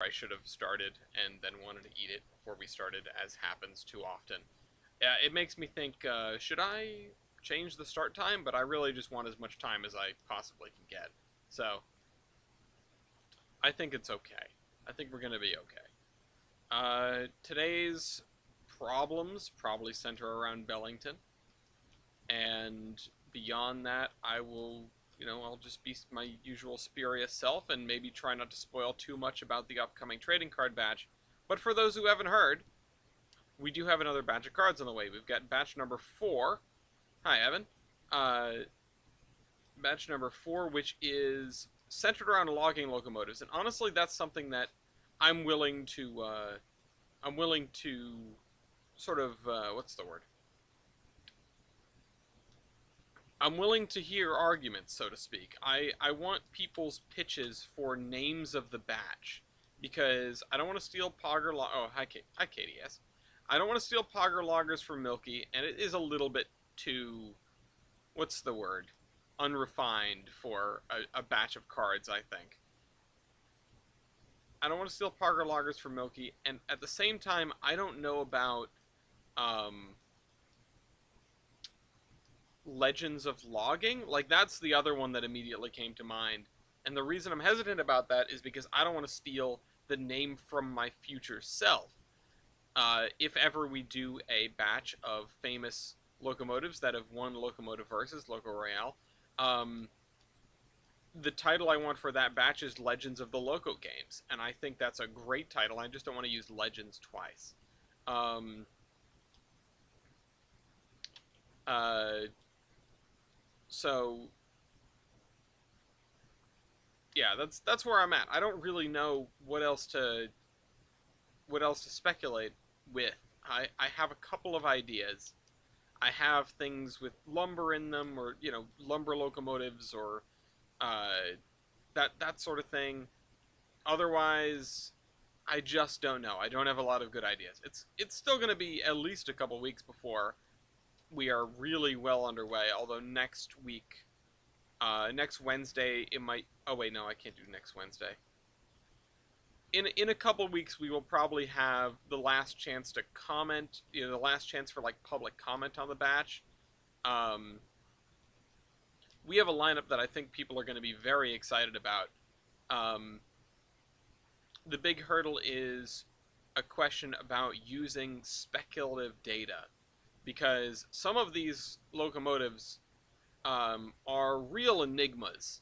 I should have started and then wanted to eat it before we started, as happens too often. It makes me think, should I change the start time? But I really just want as much time as I possibly can get. So, I think it's okay. I think we're going to be okay. Today's problems probably center around Bellington. And beyond that, I'll just be my usual spurious self and maybe try not to spoil too much about the upcoming trading card batch. But for those who haven't heard, we do have another batch of cards on the way. We've got batch number 4. Hi, Evan. Uh, Batch number 4, which is centered around logging locomotives. And honestly, that's something that I'm willing to, I'm willing to sort of, what's the word? I'm willing to hear arguments, so to speak. I want people's pitches for names of the batch because I don't want to steal Pogger. Hi, Katie. Yes, I don't want to steal Pogger loggers from Milky, and it is a little bit too, what's the word, unrefined for a batch of cards. I think I don't want to steal Pogger loggers from Milky, and at the same time, I don't know about um, Legends of Logging. Like, that's the other one that immediately came to mind. And the reason I'm hesitant about that is because I don't want to steal the name from my future self. If ever we do a batch of famous locomotives that have won Locomotive Versus, Loco Royale, the title I want for that batch is Legends of the Loco Games. And I think that's a great title. I just don't want to use Legends twice. Um, uh, so yeah, that's where I'm at. I don't really know what else to speculate with. I have a couple of ideas. I have things with lumber in them, or lumber locomotives, or uh, that sort of thing. Otherwise, I just don't know. I don't have a lot of good ideas. It's still going to be at least a couple weeks before we are really well underway. Although next Wednesday, it might. Oh wait, no, I can't do next Wednesday. In a couple weeks, we will probably have the last chance to comment. The last chance for like public comment on the batch. Um, we have a lineup that I think people are going to be very excited about. Um, the big hurdle is a question about using speculative data, because some of these locomotives are real enigmas.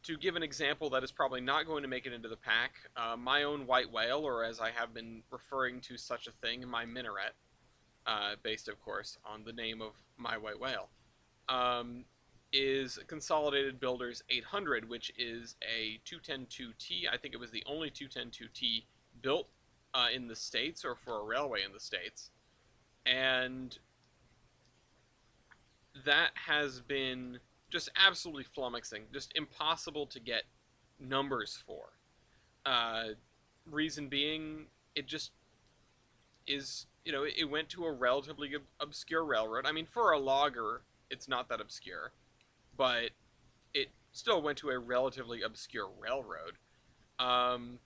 To give an example that is probably not going to make it into the pack, my own white whale, or as I have been referring to such a thing, my minaret, based of course on the name of my white whale, is Consolidated Builders 800, which is a 210-2T. I think it was the only 210-2T built in the States, or for a railway in the States. And that has been just absolutely flummoxing, just impossible to get numbers for. Uh, Reason being, it just is, it went to a relatively obscure railroad. I mean, for a logger, it's not that obscure, but it still went to a relatively obscure railroad. Um,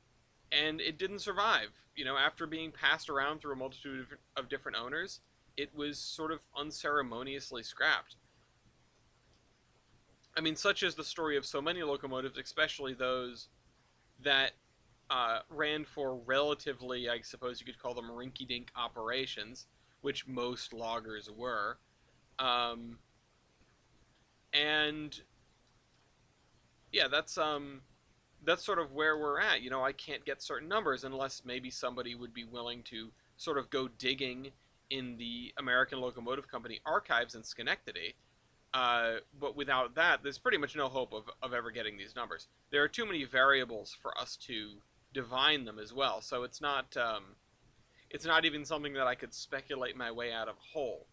and it didn't survive. After being passed around through a multitude of different owners, it was sort of unceremoniously scrapped. I mean, such is the story of so many locomotives, especially those that ran for relatively, I suppose you could call them rinky-dink operations, which most loggers were. Um, and yeah, that's sort of where we're at. I can't get certain numbers unless maybe somebody would be willing to sort of go digging in the American Locomotive Company archives in Schenectady. But without that, there's pretty much no hope of ever getting these numbers. There are too many variables for us to divine them as well, so it's not even something that I could speculate my way out of whole.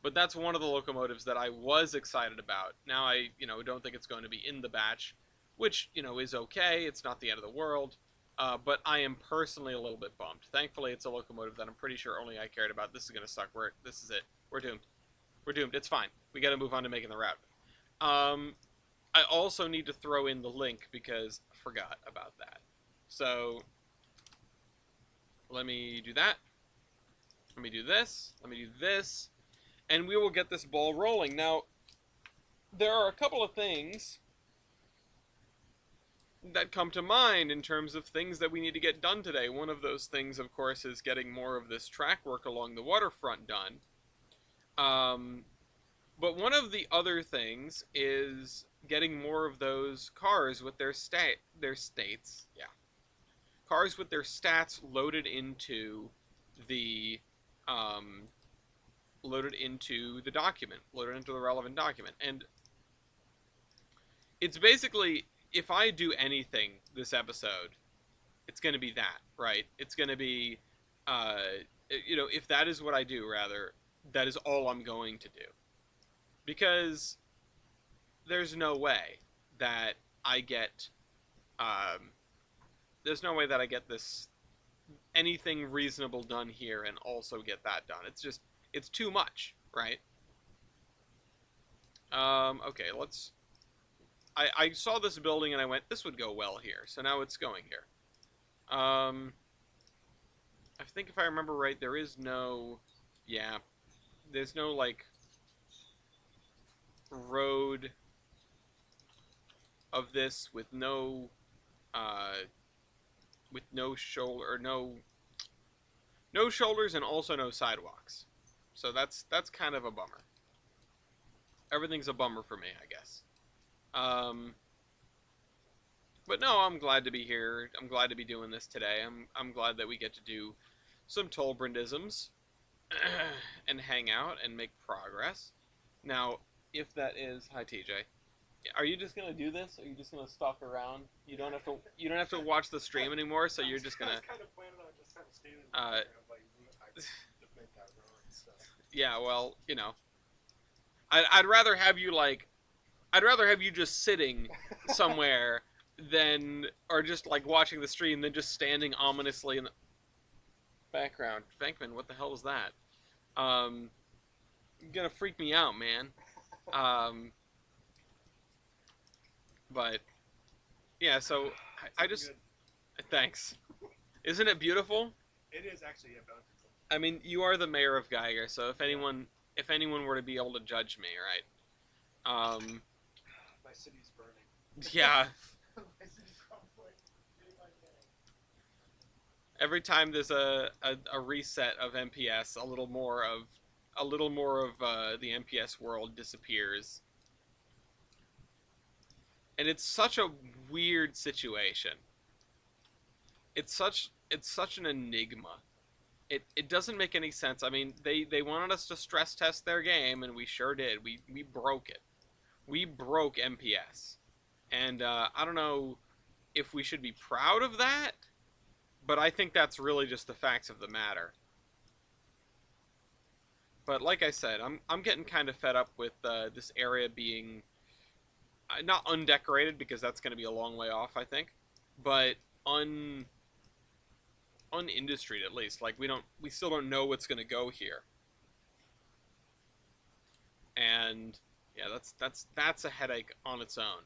But that's one of the locomotives that I was excited about. Now I, don't think it's going to be in the batch, which, is okay. It's not the end of the world. But I am personally a little bit bummed. Thankfully, it's a locomotive that I'm pretty sure only I cared about. This is going to suck. This is it. We're doomed. We're doomed. It's fine. We got to move on to making the route. Um, I also need to throw in the link because I forgot about that. So let me do that. Let me do this. Let me do this. And we will get this ball rolling. Now, there are a couple of things that come to mind in terms of things that we need to get done today. One of those things, of course, is getting more of this track work along the waterfront done. But one of the other things is getting more of those cars with their states, yeah, cars with their stats loaded into the um, document, loaded into the relevant document. And it's basically, if I do anything this episode, it's going to be that, right? It's going to be, uh, if that is what I do, rather, that is all I'm going to do. Because there's no way that I get, um, there's no way that I get this, anything reasonable done here and also get that done. It's just, it's too much, right? Okay, I saw this building and I went, this would go well here. So now it's going here. I think if I remember right, there is no, yeah, there's no, like, road of this with no shoulder, or no shoulders, and also no sidewalks. So that's kind of a bummer. Everything's a bummer for me, I guess. But no, I'm glad to be here. I'm glad to be doing this today. I'm glad that we get to do some Tolbrandisms and hang out and make progress. Now, if that is, hi TJ, are you just gonna do this? Or are you just gonna stalk around? You don't have to watch the stream anymore. So you're just gonna. I was kind of planning on just kind of standing there, to make that road and stuff. Yeah, well, I'd rather have you just sitting somewhere than, or just like watching the stream than just standing ominously in the background. Venkman, what the hell was that? You're gonna freak me out, man. But yeah, so I just thanks. Isn't it beautiful? It is actually a bountiful. I mean, you are the mayor of Geiger, so if anyone were to be able to judge me, right? My city's burning. Yeah. My city's crumbling. Every time there's a reset of MPS, a little more of the MPS world disappears. And it's such a weird situation. It's such an enigma. It doesn't make any sense. I mean, they wanted us to stress test their game, and we sure did. We broke it. We broke MPS. And I don't know if we should be proud of that, but I think that's really just the facts of the matter. But like I said, I'm getting kind of fed up with this area being not undecorated, because that's going to be a long way off, I think, but unindustried at least. Like we still don't know what's going to go here, and yeah, that's a headache on its own.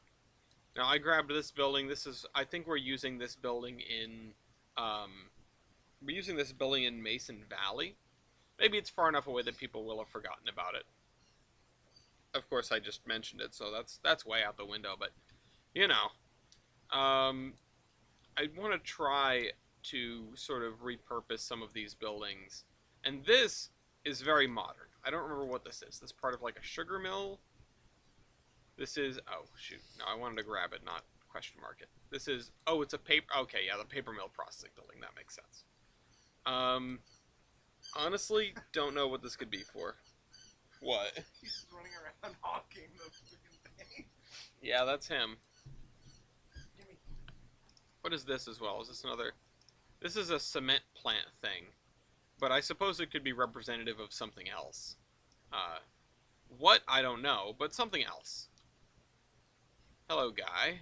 Now I grabbed this building. I think we're using this building in Mason Valley. Maybe it's far enough away that people will have forgotten about it. Of course, I just mentioned it, so that's way out the window. But I want to try to sort of repurpose some of these buildings, and this is very modern. I don't remember what this is. This is part of like a sugar mill. This is, oh shoot, no, I wanted to grab it, not question mark it. This is, oh, it's a paper. Okay, yeah, the paper mill processing building. That makes sense. Honestly, don't know what this could be for. What? He's just running around hawking the freaking thing. Yeah, that's him. What is this as well? Is this another? This is a cement plant thing, but I suppose it could be representative of something else. What? I don't know, but something else. Hello, guy.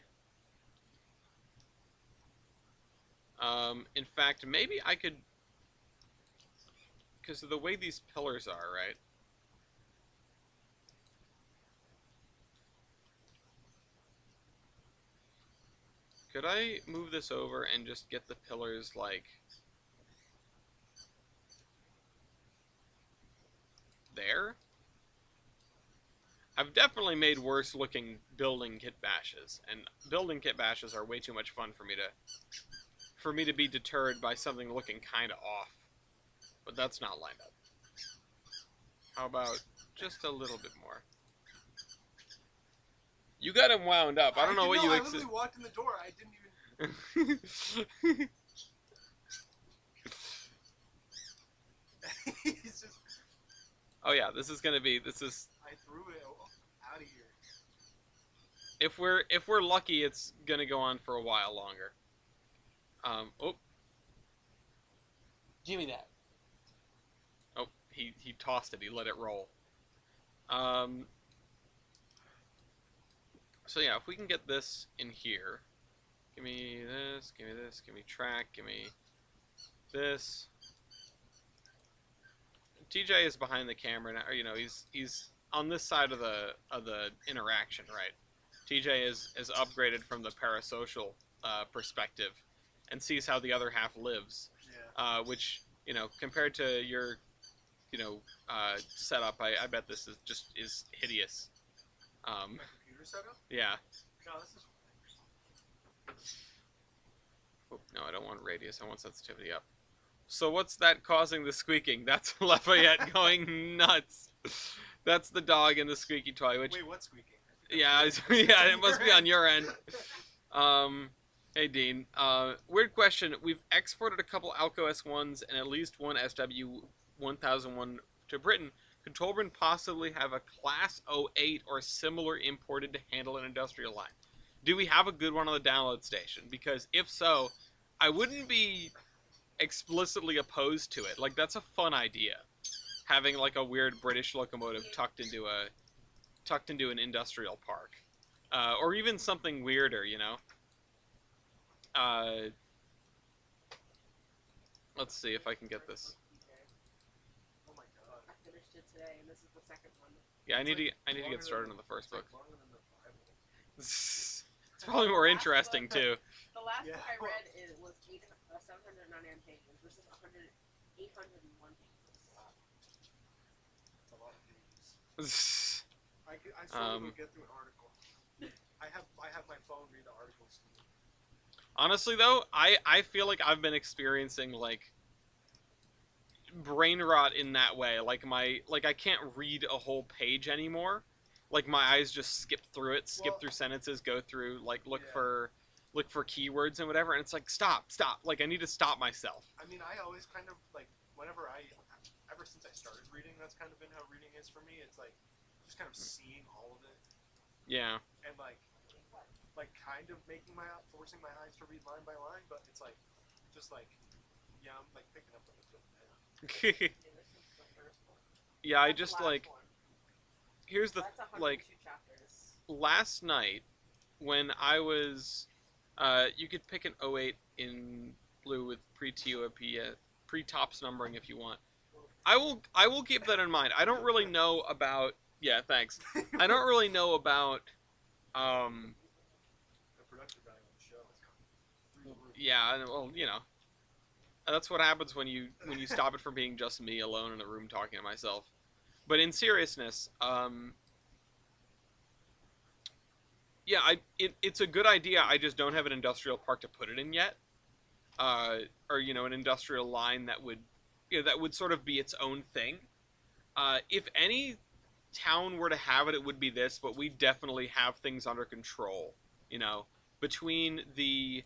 In fact, maybe I could, because of the way these pillars are, right? Could I move this over and just get the pillars, like, there? I've definitely made worse looking building kit bashes, and building kit bashes are way too much fun for me to be deterred by something looking kind of off. But that's not lined up. How about just a little bit more? You got him wound up. I don't know what you. I literally walked in the door. I didn't even. He's just. Oh yeah, this is gonna be. This is. I threw it out of here. If we're lucky, it's gonna go on for a while longer. Oh. Give me that. Oh, he tossed it. He let it roll. So yeah, if we can get this in here, give me this, give me this, give me track, give me this. TJ is behind the camera now. You know, he's on this side of the interaction, right? TJ is upgraded from the parasocial perspective, and sees how the other half lives. Yeah. Which, you know, compared to your, you know, setup, I bet this is hideous. My computer setup? Yeah. No, this is. Oh, no, I don't want radius. I want sensitivity up. So what's that causing the squeaking? That's Lafayette going nuts. That's the dog and the squeaky toy. Which, wait, what's squeaking? yeah, yeah, it must be on your end. Hey Dean. Weird question. We've exported a couple Alco S1s and at least one SW 1001 to Britain. Could Tolbrin possibly have a Class 08 or similar imported to handle an industrial line? Do we have a good one on the download station? Because if so, I wouldn't be explicitly opposed to it. Like, that's a fun idea. Having like a weird British locomotive tucked into an industrial park. Or even something weirder, you know? Let's see if I can get this. Oh my god. I finished it today, and this is the second one. Yeah, I need to get started on the first book. Longer than the Bible. It's probably more interesting too. The last Yeah. book I read was 799 pages versus 801 pages. Wow. That's a lot of pages. I still will get through an article. I have my phone read the articles. Honestly though, I feel like I've been experiencing like brain rot in that way. Like I can't read a whole page anymore. Like my eyes just skip through it, through sentences, go through like look for keywords and whatever, and it's like stop. Like I need to stop myself. I mean, I always kind of like ever since I started reading, that's kind of been how reading is for me. It's like just kind of seeing all of it. Yeah. And like kind of forcing my eyes to read line by line, but it's like just like yeah, I'm like picking up what it's doing. Yeah, I just like here's the like chapters. last night when I was you could pick an 08 in blue with pre-TOP pre-tops numbering if you want. I will keep that in mind. I don't really know about yeah, thanks. I don't really know about The production value on the show is through the roof. yeah, well, you know. That's what happens when you stop it from being just me alone in a room talking to myself. But in seriousness, yeah, it's a good idea. I just don't have an industrial park to put it in yet, or you know, an industrial line that would sort of be its own thing. If any town were to have it, it would be this. But we definitely have things under control. You know, between the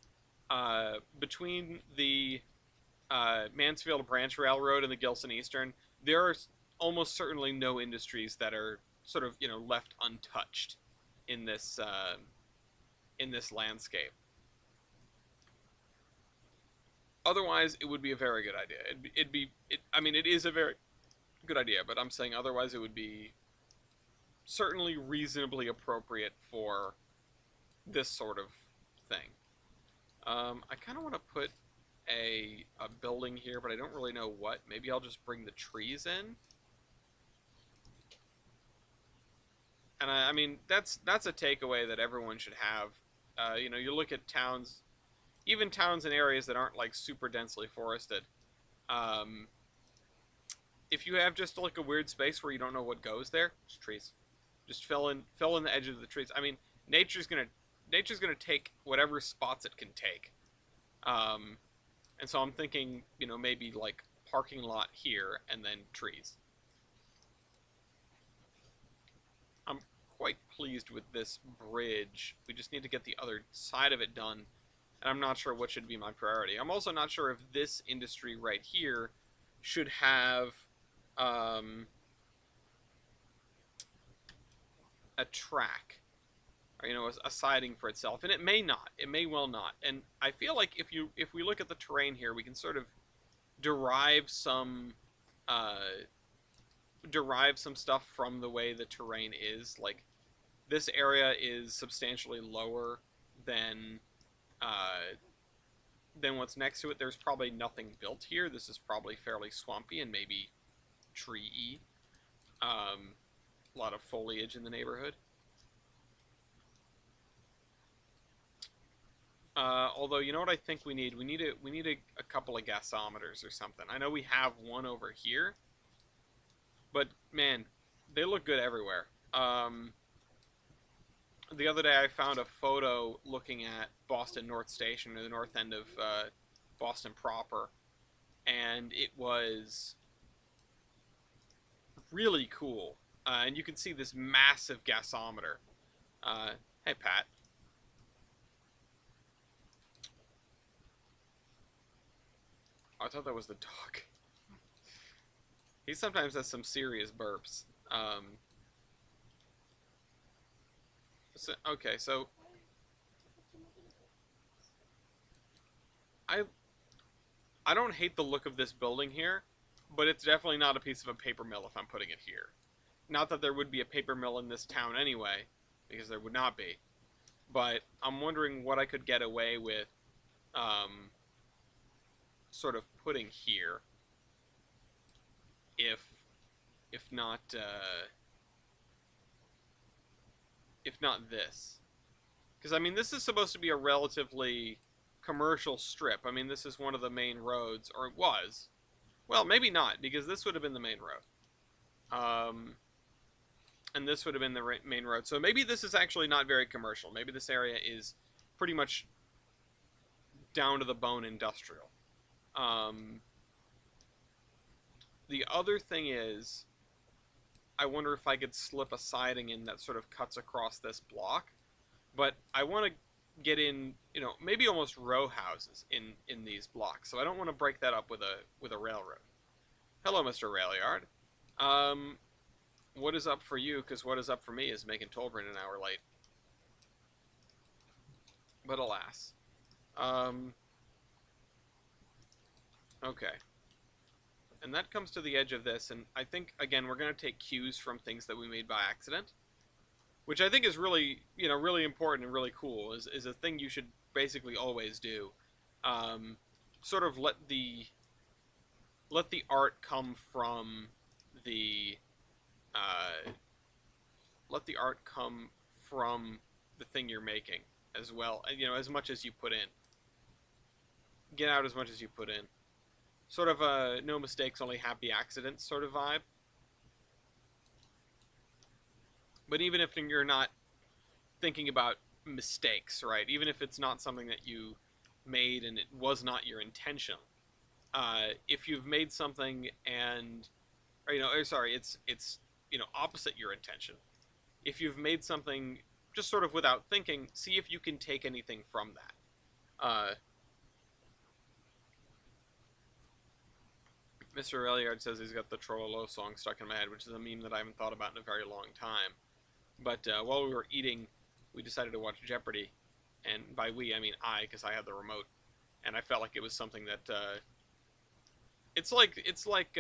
Mansfield Branch Railroad and the Gilson Eastern, there are almost certainly no industries that are sort of, you know, left untouched in this landscape. Otherwise, it would be a very good idea. I mean, it is a very good idea, but I'm saying otherwise it would be certainly reasonably appropriate for this sort of thing. I kind of want to put a building here, but I don't really know what. Maybe I'll just bring the trees in. And I mean, that's a takeaway that everyone should have You know, you look at towns, even towns in areas that aren't like super densely forested. Um, if you have just like a weird space where you don't know what goes there, just trees. Just fill in the edge of the trees. I mean, nature's gonna nature's gonna take whatever spots it can take. Um, and so I'm thinking, you know, maybe like parking lot here and then trees. I'm quite pleased with this bridge. We just need to get the other side of it done, and I'm not sure what should be my priority. I'm also not sure if this industry right here should have um, a track, or, you know, a siding for itself, and it may not. It may well not. And I feel like if we look at the terrain here, we can sort of derive some uh, derive some stuff from the way the terrain is. Like this area is substantially lower than uh, than what's next to it. There's probably nothing built here. This is probably fairly swampy and maybe tree-y. A lot of foliage in the neighborhood. Although, you know what I think we need? We need a couple of gasometers or something. I know we have one over here, but man, they look good everywhere. The other day I found a photo looking at Boston North Station, or the north end of Boston proper, and it was really cool. And you can see this massive gasometer. Hey, Pat. Oh, I thought that was the dog. He sometimes has some serious burps. Okay, so I I don't hate the look of this building here, but it's definitely not a piece of a paper mill if I'm putting it here. Not that there would be a paper mill in this town anyway, because there would not be. But I'm wondering what I could get away with um, sort of putting here, if if not if not this. Because I mean, this is supposed to be a relatively commercial strip. I mean, this is one of the main roads, or it was. Well, maybe not, because this would have been the main road. And this would have been the main road. So maybe this is actually not very commercial. Maybe this area is pretty much down to the bone industrial. The other thing is, I wonder if I could slip a siding in that sort of cuts across this block. But I want to get in, you know, maybe almost row houses in these blocks. So I don't want to break that up with a railroad. Hello, Mr. Railyard. What is up for you? Because what is up for me is making Tolbrin an hour late. But alas. Okay. And that comes to the edge of this, and I think, again, we're going to take cues from things that we made by accident, which I think is really, you know, really important and really cool, is a thing you should basically always do. Sort of let the art come from the, let the art come from the thing you're making as well, you know, as much as you put in. Get out as much as you put in. Sort of a no mistakes, only happy accidents sort of vibe. But even if you're not thinking about mistakes, right? Even if it's not something that you made and it was not your intention, if you've made something and, or, you know, or sorry, it's you know, opposite your intention. If you've made something just sort of without thinking, see if you can take anything from that. Mr. Elliard says he's got the Trollolo song stuck in my head, which is a meme that I haven't thought about in a very long time. But while we were eating, we decided to watch Jeopardy, and by we I mean I, because I had the remote, and I felt like it was something that it's like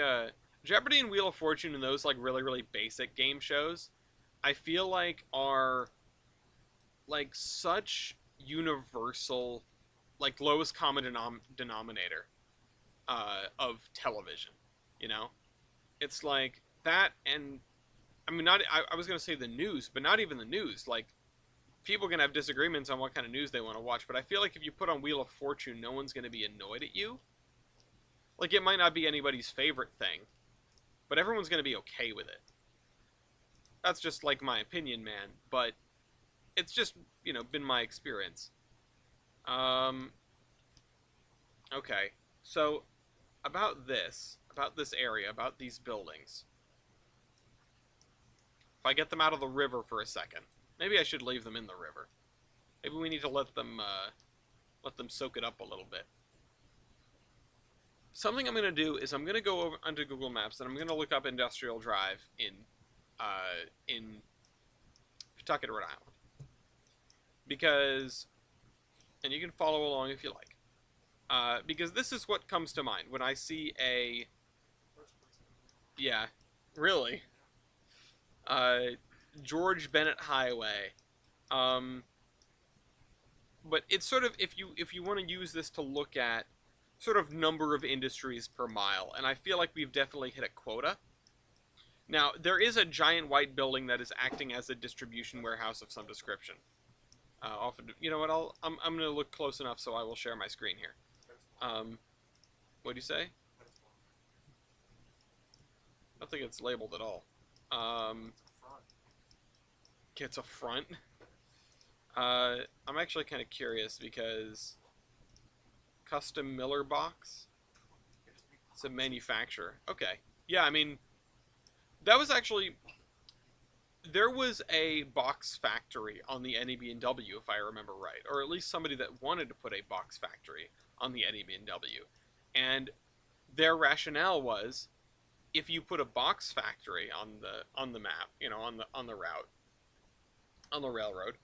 Jeopardy and Wheel of Fortune and those like really basic game shows, I feel like are like such universal, like lowest common denominator of television, you know? It's like that, and I mean, not I was gonna say the news, but not even the news. Like people can have disagreements on what kind of news they want to watch, but I feel like if you put on Wheel of Fortune, no one's going to be annoyed at you. Like, it might not be anybody's favorite thing, but everyone's going to be okay with it. That's just, like, my opinion, man, but it's just, been my experience. Okay, so, about this area, about these buildings. If I get them out of the river for a second, maybe I should leave them in the river. Maybe we need to let them soak it up a little bit. Something I'm going to do is I'm going to go over onto Google Maps and I'm going to look up Industrial Drive in Pawtucket, Rhode Island. Because, and you can follow along if you like. Because this is what comes to mind when I see a, yeah, really, George Bennett Highway. But it's sort of, if you want to use this to look at sort of number of industries per mile, and I feel like we've definitely hit a quota. Now, there is a giant white building that is acting as a distribution warehouse of some description. Often, you know what? I'm going to look close enough, so I will share my screen here. What do you say? I don't think it's labeled at all. It's a front. I'm actually kind of curious because Custom Miller Box. It's a manufacturer. Okay. Yeah, I mean, that was actually, there was a box factory on the NEB&W, if I remember right, or at least somebody that wanted to put a box factory on the NEB&W. And their rationale was, if you put a box factory on the map, on the route, on the railroad,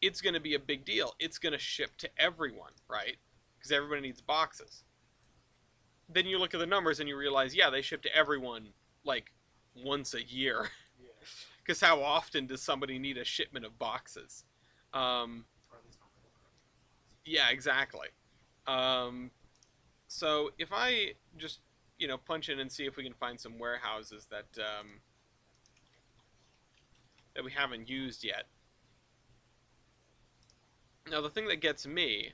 it's going to be a big deal. It's going to ship to everyone, right? Because everybody needs boxes. Then you look at the numbers and you realize, yeah, they ship to everyone like once a year. Because how often does somebody need a shipment of boxes? Yeah, exactly. So if I just, punch in and see if we can find some warehouses that that we haven't used yet. Now, the thing that gets me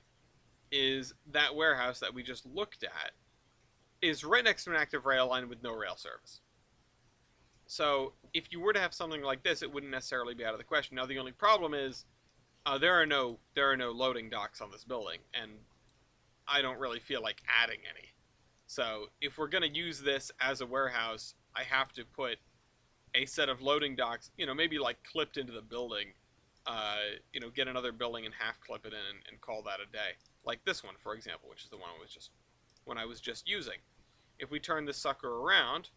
is that warehouse that we just looked at is right next to an active rail line with no rail service. So if you were to have something like this, it wouldn't necessarily be out of the question. Now, the only problem is there are no loading docks on this building, and I don't really feel like adding any. So if we're going to use this as a warehouse, I have to put a set of loading docks, maybe like clipped into the building, get another building and half clip it in and call that a day. Like this one, for example, which is the one I was just using. If we turn this sucker around,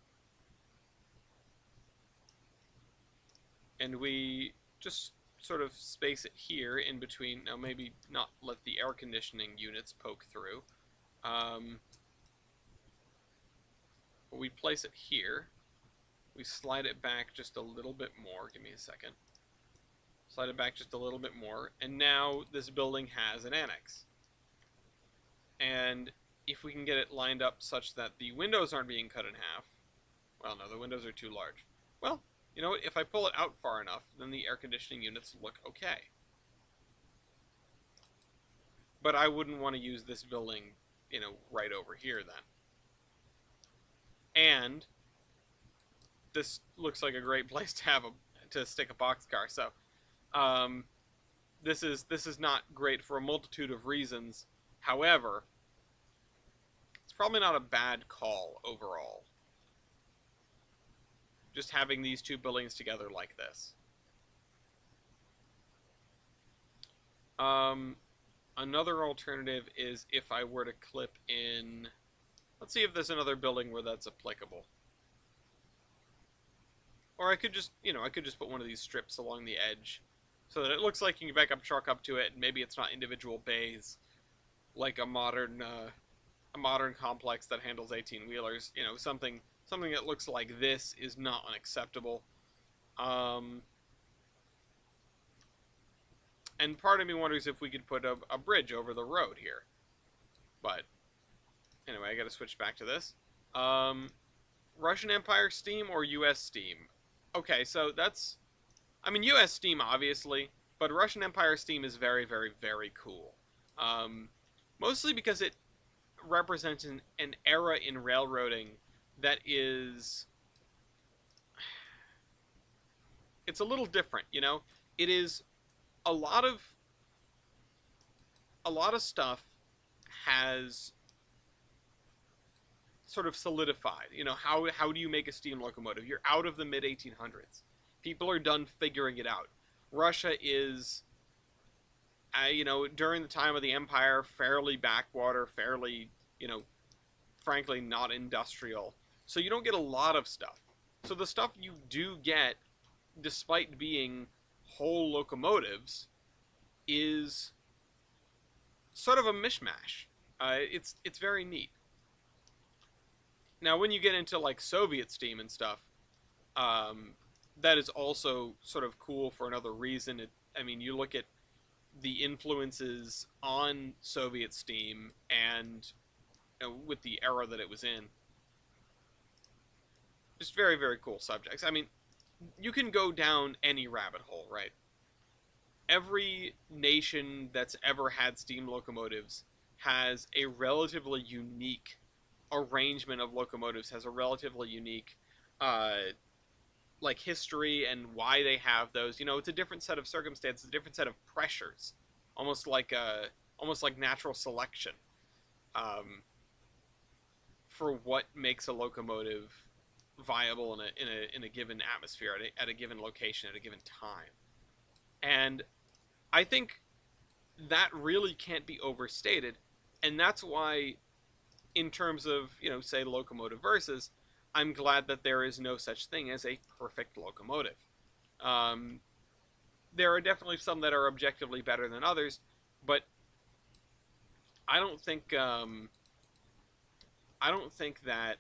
and we just sort of space it here in between, now maybe not let the air conditioning units poke through, but we place it here, we slide it back just a little bit more, give me a second, slide it back just a little bit more, and now this building has an annex. And if we can get it lined up such that the windows aren't being cut in half, well, no, the windows are too large. Well, you know what, if I pull it out far enough, then the air conditioning units look okay. But I wouldn't want to use this building, right over here then. And this looks like a great place to stick a boxcar. So, this is not great for a multitude of reasons. However, it's probably not a bad call overall. Just having these two buildings together like this. Another alternative is if I were to clip in, let's see if there's another building where that's applicable. Or I could just, put one of these strips along the edge so that it looks like you can back up a truck up to it, and maybe it's not individual bays like a modern complex that handles 18-wheelers. Something that looks like this is not unacceptable. And part of me wonders if we could put a bridge over the road here. But anyway, I got to switch back to this. Russian Empire Steam or U.S. Steam? Okay, so that's, US Steam, obviously, But Russian Empire steam is very, very, very cool. Um, Mostly because it represents an era in railroading that is, it's a little different, you know. It is a lot of a lot of stuff has sort of solidified. You know, how do you make a steam locomotive? You're out of the mid 1800s. People are done figuring it out. Russia is, you know, during the time of the empire, fairly backwater, fairly, you know, frankly not industrial. So you don't get a lot of stuff. So the stuff you do get, despite being whole locomotives, is sort of a mishmash. It's very neat. Now, when you get into like Soviet steam and stuff, um, that is also sort of cool for another reason. I mean, you look at the influences on Soviet steam and, you know, with the era that it was in, just very, very cool subjects. I mean, you can go down any rabbit hole, right? Every nation that's ever had steam locomotives has a relatively unique arrangement of locomotives, has a relatively unique uh, like history and why they have those. You know, it's a different set of circumstances, a different set of pressures, almost like natural selection, um, for what makes a locomotive viable in a given atmosphere at a given location at a given time. And I think that really can't be overstated, and that's why, in terms of, you know, say locomotive versus, I'm glad that there is no such thing as a perfect locomotive. Um, there are definitely some that are objectively better than others, but I don't think I don't think that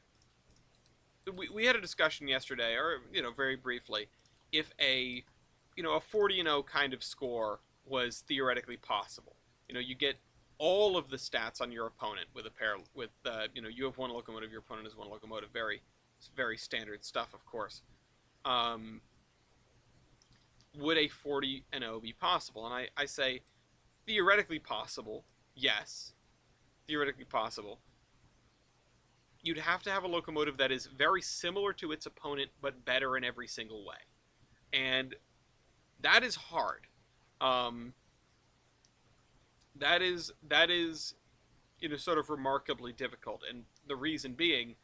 we had a discussion yesterday, or, you know, very briefly, if a, you know, a 40-0 kind of score was theoretically possible. You know, you get all of the stats on your opponent with a pair with, you know, you have one locomotive, your opponent has one locomotive. Very, very standard stuff, of course. Um, would a 40-0 be possible? And I say theoretically possible. Yes, theoretically possible. You'd have to have a locomotive that is very similar to its opponent, but better in every single way, and that is hard. Um, that is, you know, sort of remarkably difficult, and the reason being,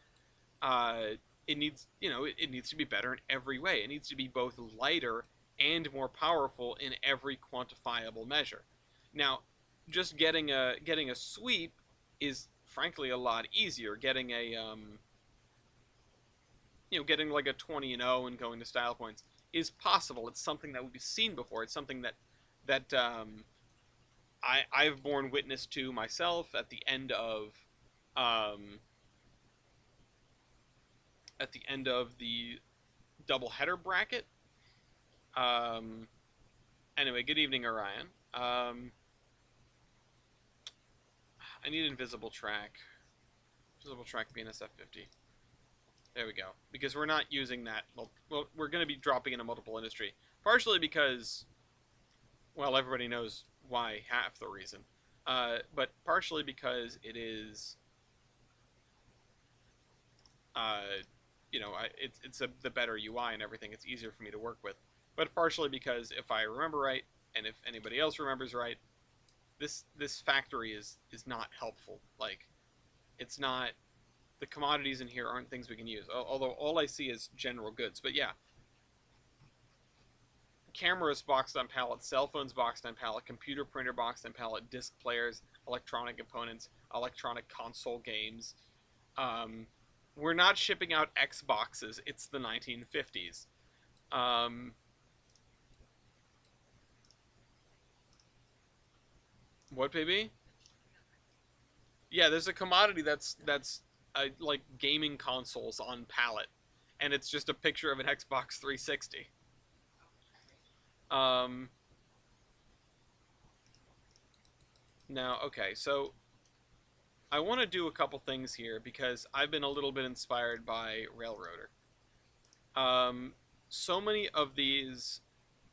uh, it needs, you know, it needs to be better in every way. It needs to be both lighter and more powerful in every quantifiable measure. Now, just getting a sweep is frankly a lot easier. Getting a you know, getting like a 20-0 and going to style points is possible. It's something that we've seen before. It's something that I've borne witness to myself um, at the end of the doubleheader bracket. Um, anyway, good evening, Orion. I need invisible track. Invisible track BNSF 50. There we go. Because we're not using that. Well, we're going to be dropping into multiple industry. Partially because, well, everybody knows why, half the reason. But partially because it is, you know, it's the better UI and everything. It's easier for me to work with. But partially because, if I remember right, and if anybody else remembers right, this factory is not helpful. Like, it's not. The commodities in here aren't things we can use. Although all I see is general goods. But yeah, cameras boxed on pallet, cell phones boxed on pallet, computer printer boxed on pallet, disc players, electronic components, electronic console games. We're not shipping out Xboxes. It's the 1950s. What, baby? Yeah, there's a commodity that's like gaming consoles on pallet, and it's just a picture of an Xbox 360. Um, Now, okay, so I want to do a couple things here because I've been a little bit inspired by Railroader. Um, so many of these,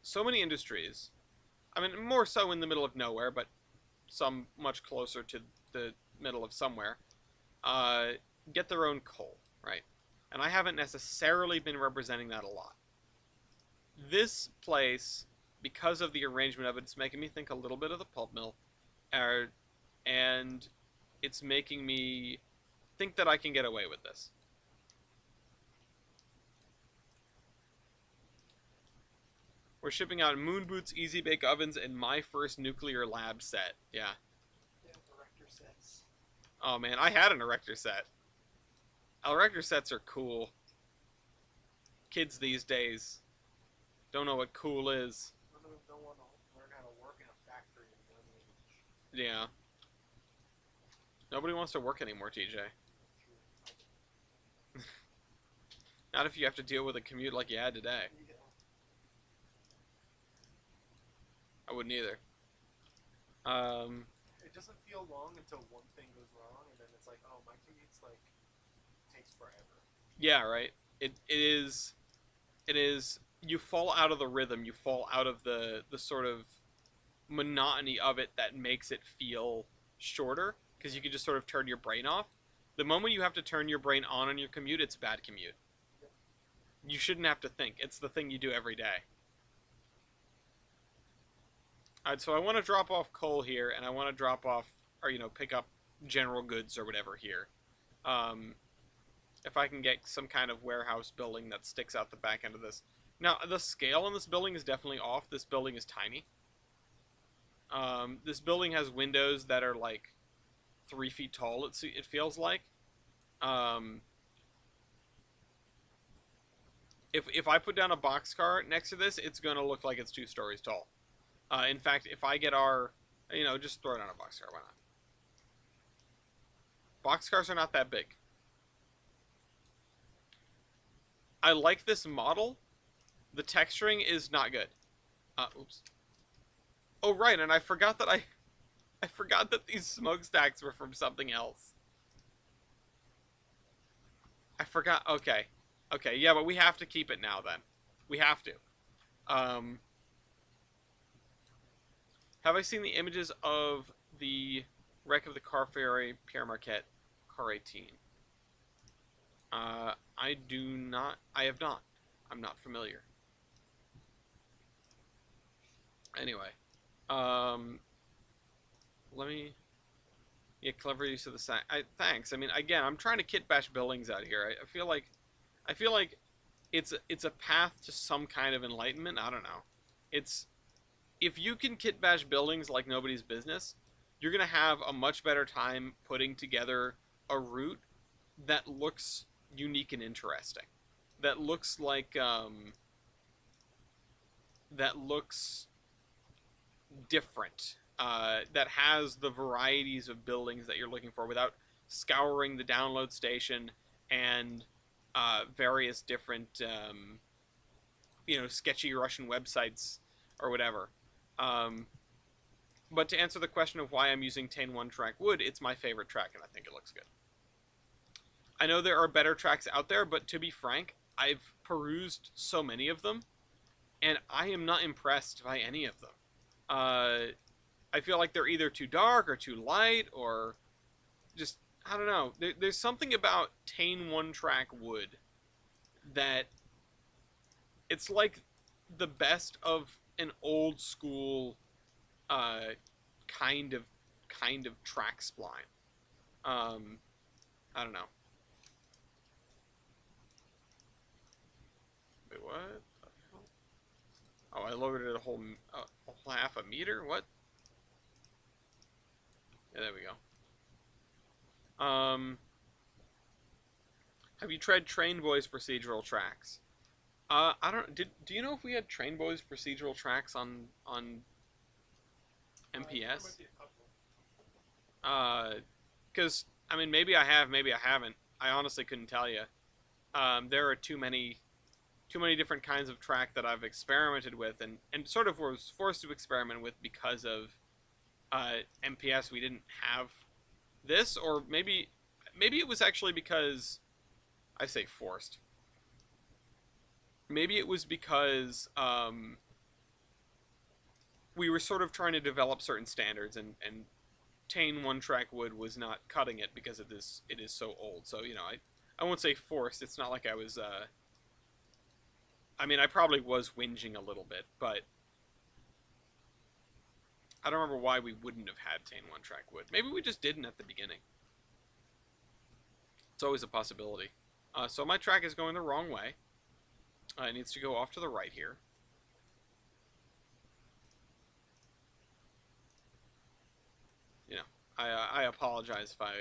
so many industries, I mean, more so in the middle of nowhere, but some much closer to the middle of somewhere, uh, get their own coal, right? And I haven't necessarily been representing that a lot. This place, because of the arrangement of it, it's making me think a little bit of the pulp mill, uh, and it's making me think that I can get away with this. We're shipping out moon boots, easy bake ovens, and my first nuclear lab set. Yeah. Yeah, erector sets. Oh man, I had an erector set. Erector sets are cool. Kids these days don't know what cool is. None of them don't want to learn how to work in a factory at a young age. Yeah. Nobody wants to work anymore, TJ. True. Not if you have to deal with a commute like you had today. Yeah. I wouldn't either. It doesn't feel long until one thing goes wrong, and then it's like, oh, my commute's like takes forever. Yeah, right. It is. You fall out of the rhythm. You fall out of the sort of monotony of it that makes it feel shorter because you can just sort of turn your brain off. The moment you have to turn your brain on your commute, it's a bad commute. Yep. You shouldn't have to think. It's the thing you do every day. Alright, so I want to drop off coal here, and I want to drop off, or, pick up general goods or whatever here. If I can get some kind of warehouse building that sticks out the back end of this. Now, the scale on this building is definitely off. This building is tiny. This building has windows that are, like, 3 feet tall, it feels like. If I put down a boxcar next to this, it's going to look like it's 2 stories tall. In fact, if I get our, just throw it on a boxcar, why not? Boxcars are not that big. I like this model. The texturing is not good. Oops. Oh, right, and I forgot that I forgot that these smokestacks were from something else. I forgot. Okay. Okay, yeah, but we have to keep it now then. We have to. Have I seen the images of the wreck of the car ferry Pierre Marquette, car 18? I do not. I have not. I'm not familiar. Anyway, let me. Yeah, clever use of the sign. Thanks. I mean, again, I'm trying to kit bash buildings out here. I feel like it's a path to some kind of enlightenment. I don't know. If you can kit bash buildings like nobody's business, you're gonna have a much better time putting together a route that looks unique and interesting. That looks like that looks different. That has the varieties of buildings that you're looking for without scouring the download station and various different sketchy Russian websites or whatever. But to answer the question of why I'm using Tane 1 track wood, it's my favorite track and I think it looks good. I know there are better tracks out there, but to be frank, I've perused so many of them, and I am not impressed by any of them. I feel like they're either too dark or too light, or just, I don't know. There's something about Tane 1 track wood that it's like the best of an old school kind of track spline. I don't know. Wait, what? Oh, I lowered it a whole half a meter? What? Yeah, there we go. Have you tried Train Boys procedural tracks? I don't. Do you know if we had Train Boys procedural tracks on MPS? Because I mean, maybe I have, maybe I haven't. I honestly couldn't tell you. There are too many different kinds of track that I've experimented with, and sort of was forced to experiment with because of MPS. We didn't have this, or maybe it was actually because I say forced. Maybe it was because we were sort of trying to develop certain standards, and Tane one track wood was not cutting it because it is so old. So you know, I won't say forced. It's not like I was. I mean, I probably was whinging a little bit, but I don't remember why we wouldn't have had Tane one track wood. Maybe we just didn't at the beginning. It's always a possibility. So my track is going the wrong way. It needs to go off to the right here. You know, I apologize if I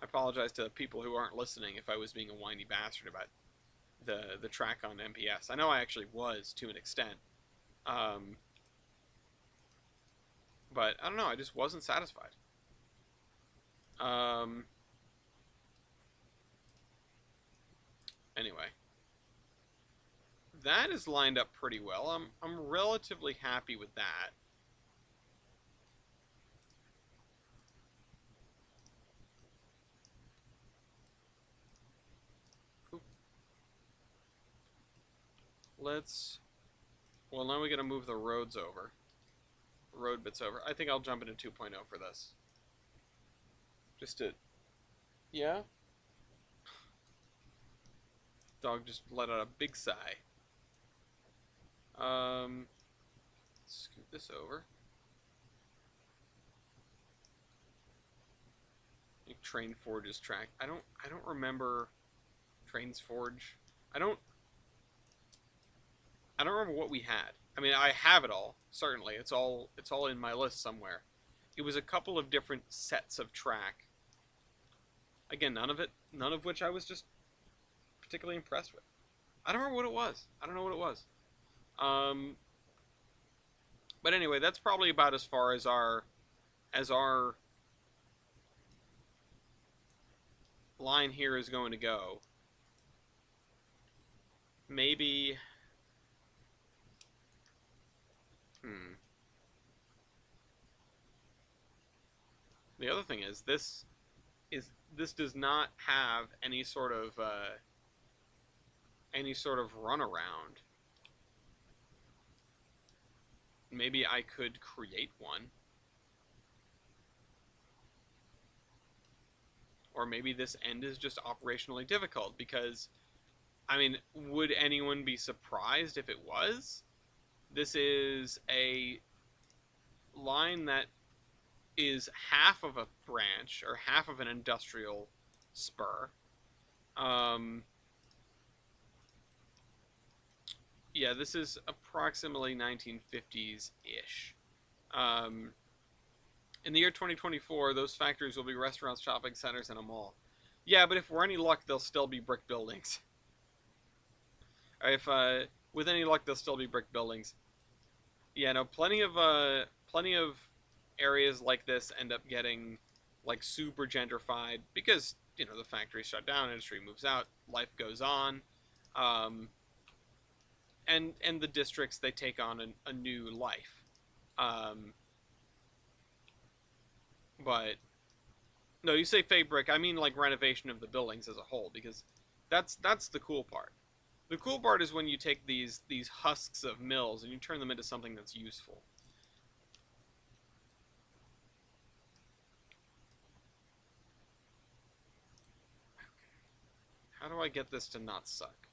apologize to people who aren't listening if I was being a whiny bastard about the track on MPS. I know I actually was to an extent, but I don't know. I just wasn't satisfied. Anyway, that is lined up pretty well. I'm relatively happy with that. Well, now we gotta move the roads over. Road bits over. I think I'll jump into 2.0 for this. Just to, yeah? Dog just let out a big sigh. Scoot this over. Train Forge's track. I don't remember Trainz Forge. I don't remember what we had. I mean, I have it all, certainly. It's all in my list somewhere. It was a couple of different sets of track. Again, none of which I was just particularly impressed with. I don't remember what it was. I don't know what it was. But anyway, that's probably about as far as our line here is going to go. Maybe. The other thing is this does not have any sort of runaround. Maybe I could create one. Or maybe this end is just operationally difficult because, I mean, would anyone be surprised if it was? This is a line that is half of a branch or half of an industrial spur. Yeah, this is approximately 1950s-ish. In the year 2024, those factories will be restaurants, shopping centers, and a mall. Yeah, but if we're any luck, they'll still be brick buildings. If with any luck, they'll still be brick buildings. Yeah, no, plenty of areas like this end up getting like super gentrified because you know the factories shut down, industry moves out, life goes on, and the districts they take on a new life. But no, you say fake brick, I mean like renovation of the buildings as a whole because that's the cool part. The cool part is when you take these husks of mills and you turn them into something that's useful. How do I get this to not suck?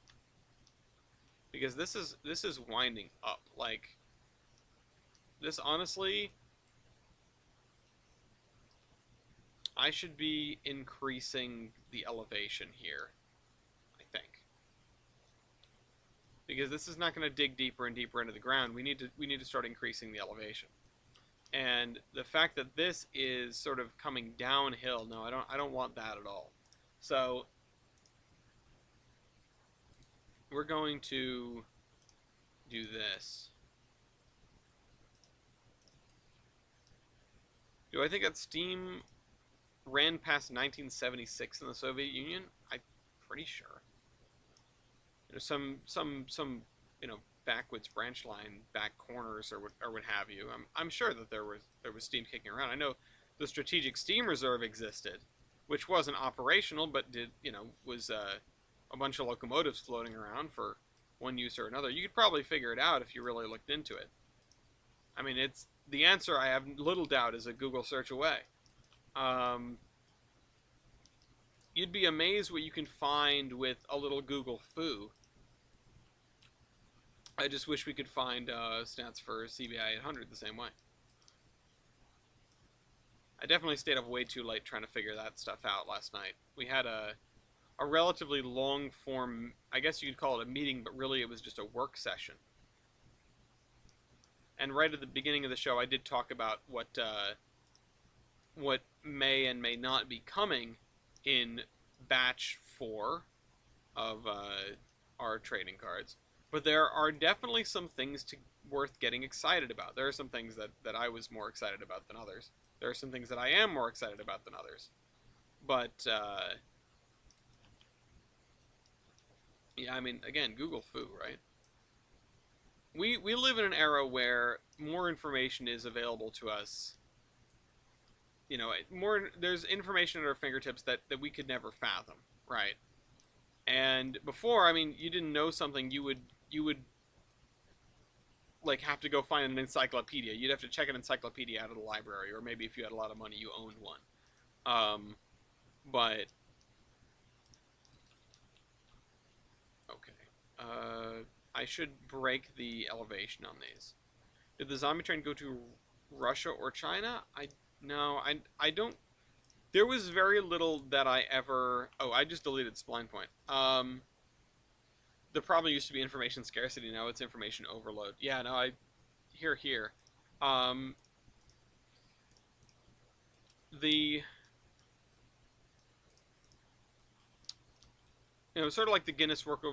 Because this is winding up. Like this honestly, I should be increasing the elevation here, I think. Because this is not going to dig deeper and deeper into the ground. We need to start increasing the elevation. And the fact that this is sort of coming downhill, no, I don't want that at all. So we're going to do this. Do I think that steam ran past 1976 in the Soviet Union? I'm pretty sure. You know, some you know backwoods branch line back corners or what have you. I'm sure that there was steam kicking around. I know the Strategic Steam Reserve existed, which wasn't operational, but was a bunch of locomotives floating around for one use or another. You could probably figure it out if you really looked into it. I mean, it's the answer. I have little doubt is a Google search away. Um, you'd be amazed what you can find with a little Google foo. I just wish we could find stats for CBI 800 the same way. I definitely stayed up way too late trying to figure that stuff out last night. We had a relatively long form, I guess you could call it a meeting, but really it was just a work session. And right at the beginning of the show, I did talk about what may and may not be coming in batch 4 of our trading cards. But there are definitely some things worth getting excited about. There are some things that I was more excited about than others. There are some things that I am more excited about than others. But, yeah, I mean, again, Google foo, right? We live in an era where more information is available to us. You know, there's information at our fingertips that we could never fathom, right? And before, I mean, you didn't know something, you would like have to go find an encyclopedia. You'd have to check an encyclopedia out of the library, or maybe if you had a lot of money, you owned one. But okay, I should break the elevation on these. Did the zombie train go to Russia or China? I don't. There was very little that I ever. Oh, I just deleted Spline Point. The problem used to be information scarcity. Now it's information overload. Yeah, no, here. The sort of like the Guinness Book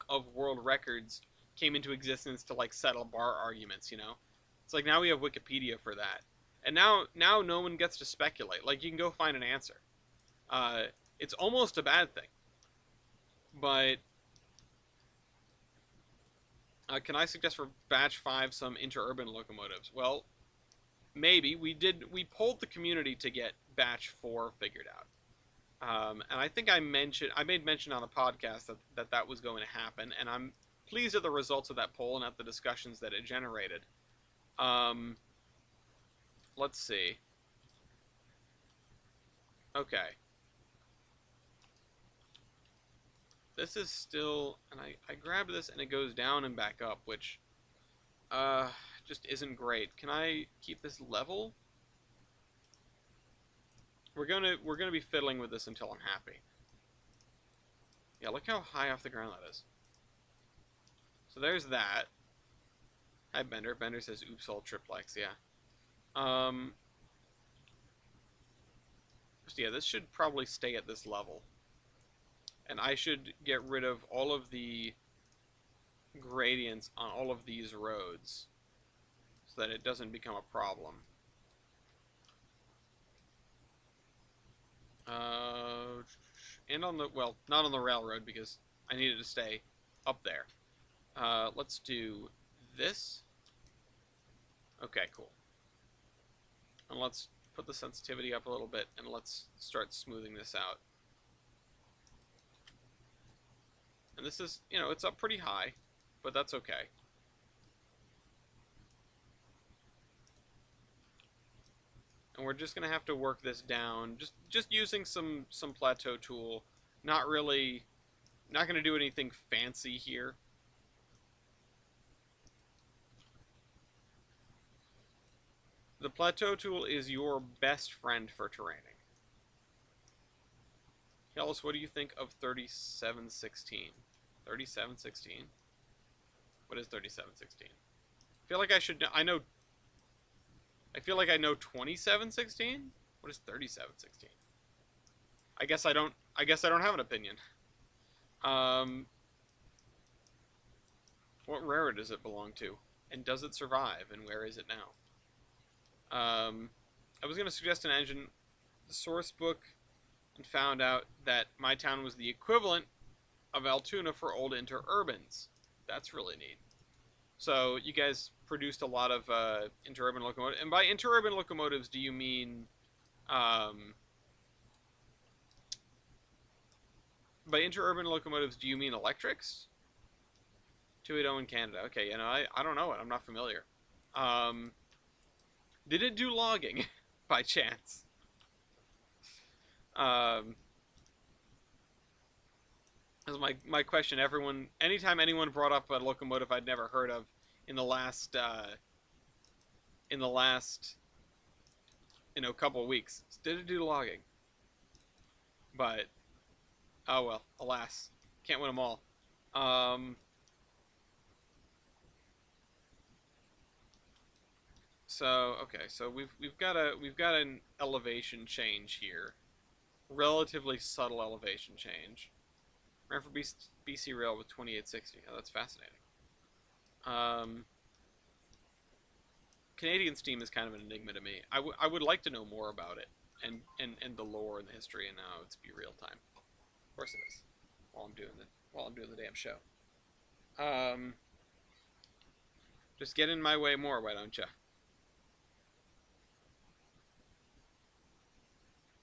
of World Records came into existence to like settle bar arguments. It's like now we have Wikipedia for that, and now no one gets to speculate. Like you can go find an answer. It's almost a bad thing. But can I suggest for batch 5 some interurban locomotives? Well, maybe. We polled the community to get batch 4 figured out. And I think I made mention on a podcast that was going to happen, and I'm pleased at the results of that poll and at the discussions that it generated. Let's see. Okay. This is still, and I grab this and it goes down and back up, which just isn't great. Can I keep this level? We're gonna be fiddling with this until I'm happy. Yeah, look how high off the ground that is. So there's that. Hi Bender. Bender says oops all triplex, yeah. So yeah, this should probably stay at this level. And I should get rid of all of the gradients on all of these roads so that it doesn't become a problem. And on the, well, not on the railroad because I needed to stay up there. Let's do this. Okay, cool. And let's put the sensitivity up a little bit and let's start smoothing this out. And this is, it's up pretty high, but that's okay. And we're just going to have to work this down, just using some plateau tool. Not going to do anything fancy here. The plateau tool is your best friend for terraining. Kellis, what do you think of 3716? 3716? What is 3716? I feel like I should know. I feel like I know 2716? What is 3716? I guess I don't have an opinion. What railroad does it belong to? And does it survive? And where is it now? I was going to suggest an engine. The source book and found out that my town was the equivalent of Altoona for old interurbans. That's really neat. So you guys produced a lot of interurban locomotives. And by interurban locomotives, do you mean... by interurban locomotives, do you mean electrics? 280 in Canada. Okay, I don't know it. I'm not familiar. Um, did it do logging by chance? Um, That's my question. Anytime anyone brought up a locomotive I'd never heard of in the last in the last couple of weeks, did it do logging? But oh well, alas, can't win them all. Um, so okay, so we've got an elevation change here, relatively subtle elevation change. Ran for BC Rail with 2860. Oh, that's fascinating. Um, Canadian Steam is kind of an enigma to me. I would like to know more about it and the lore and the history, and now it's be real time. Of course it is. While I'm doing the damn show. Just get in my way more, why don't ya?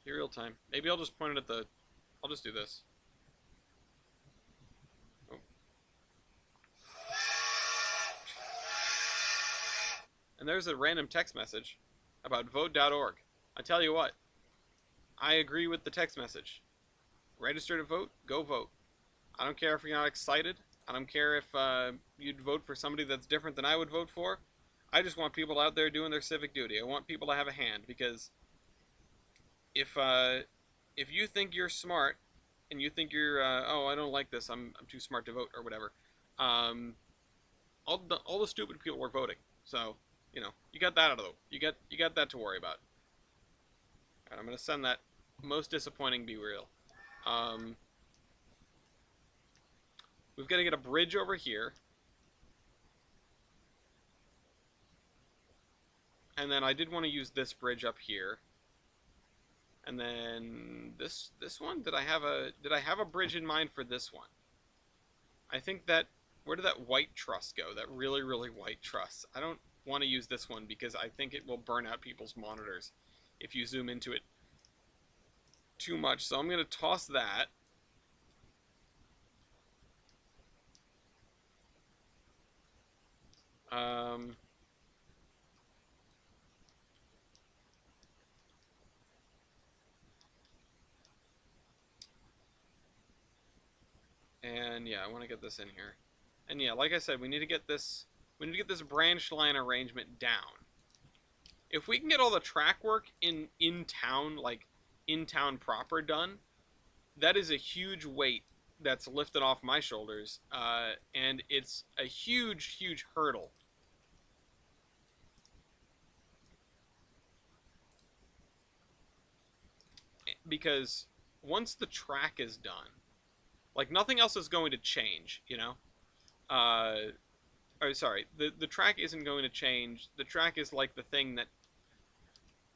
Be real time. Maybe I'll just point it at the. I'll just do this. Oh. And there's a random text message about vote.org. I tell you what, I agree with the text message. Register to vote, go vote. I don't care if you're not excited. I don't care if you'd vote for somebody that's different than I would vote for. I just want people out there doing their civic duty. I want people to have a hand, because if you think you're smart and you think you're oh, I don't like this, I'm too smart to vote or whatever, all the stupid people were voting. So you got that out of the you got that to worry about. All right, I'm gonna send that most disappointing be real. We've got to get a bridge over here. And then I did want to use this bridge up here. And then this one, did I have a bridge in mind for this one? I think that, where did that white truss go? That really, really white truss. I don't want to use this one because I think it will burn out people's monitors if you zoom into it too much. So I'm going to toss that. And yeah, I want to get this in here. And yeah, like I said, we need to get this branch line arrangement down. If we can get all the track work in town, like in town proper, done, that is a huge weight that's lifted off my shoulders, and it's a huge, huge hurdle. Because once the track is done, like, nothing else is going to change, or sorry, the track isn't going to change. The track is like the thing that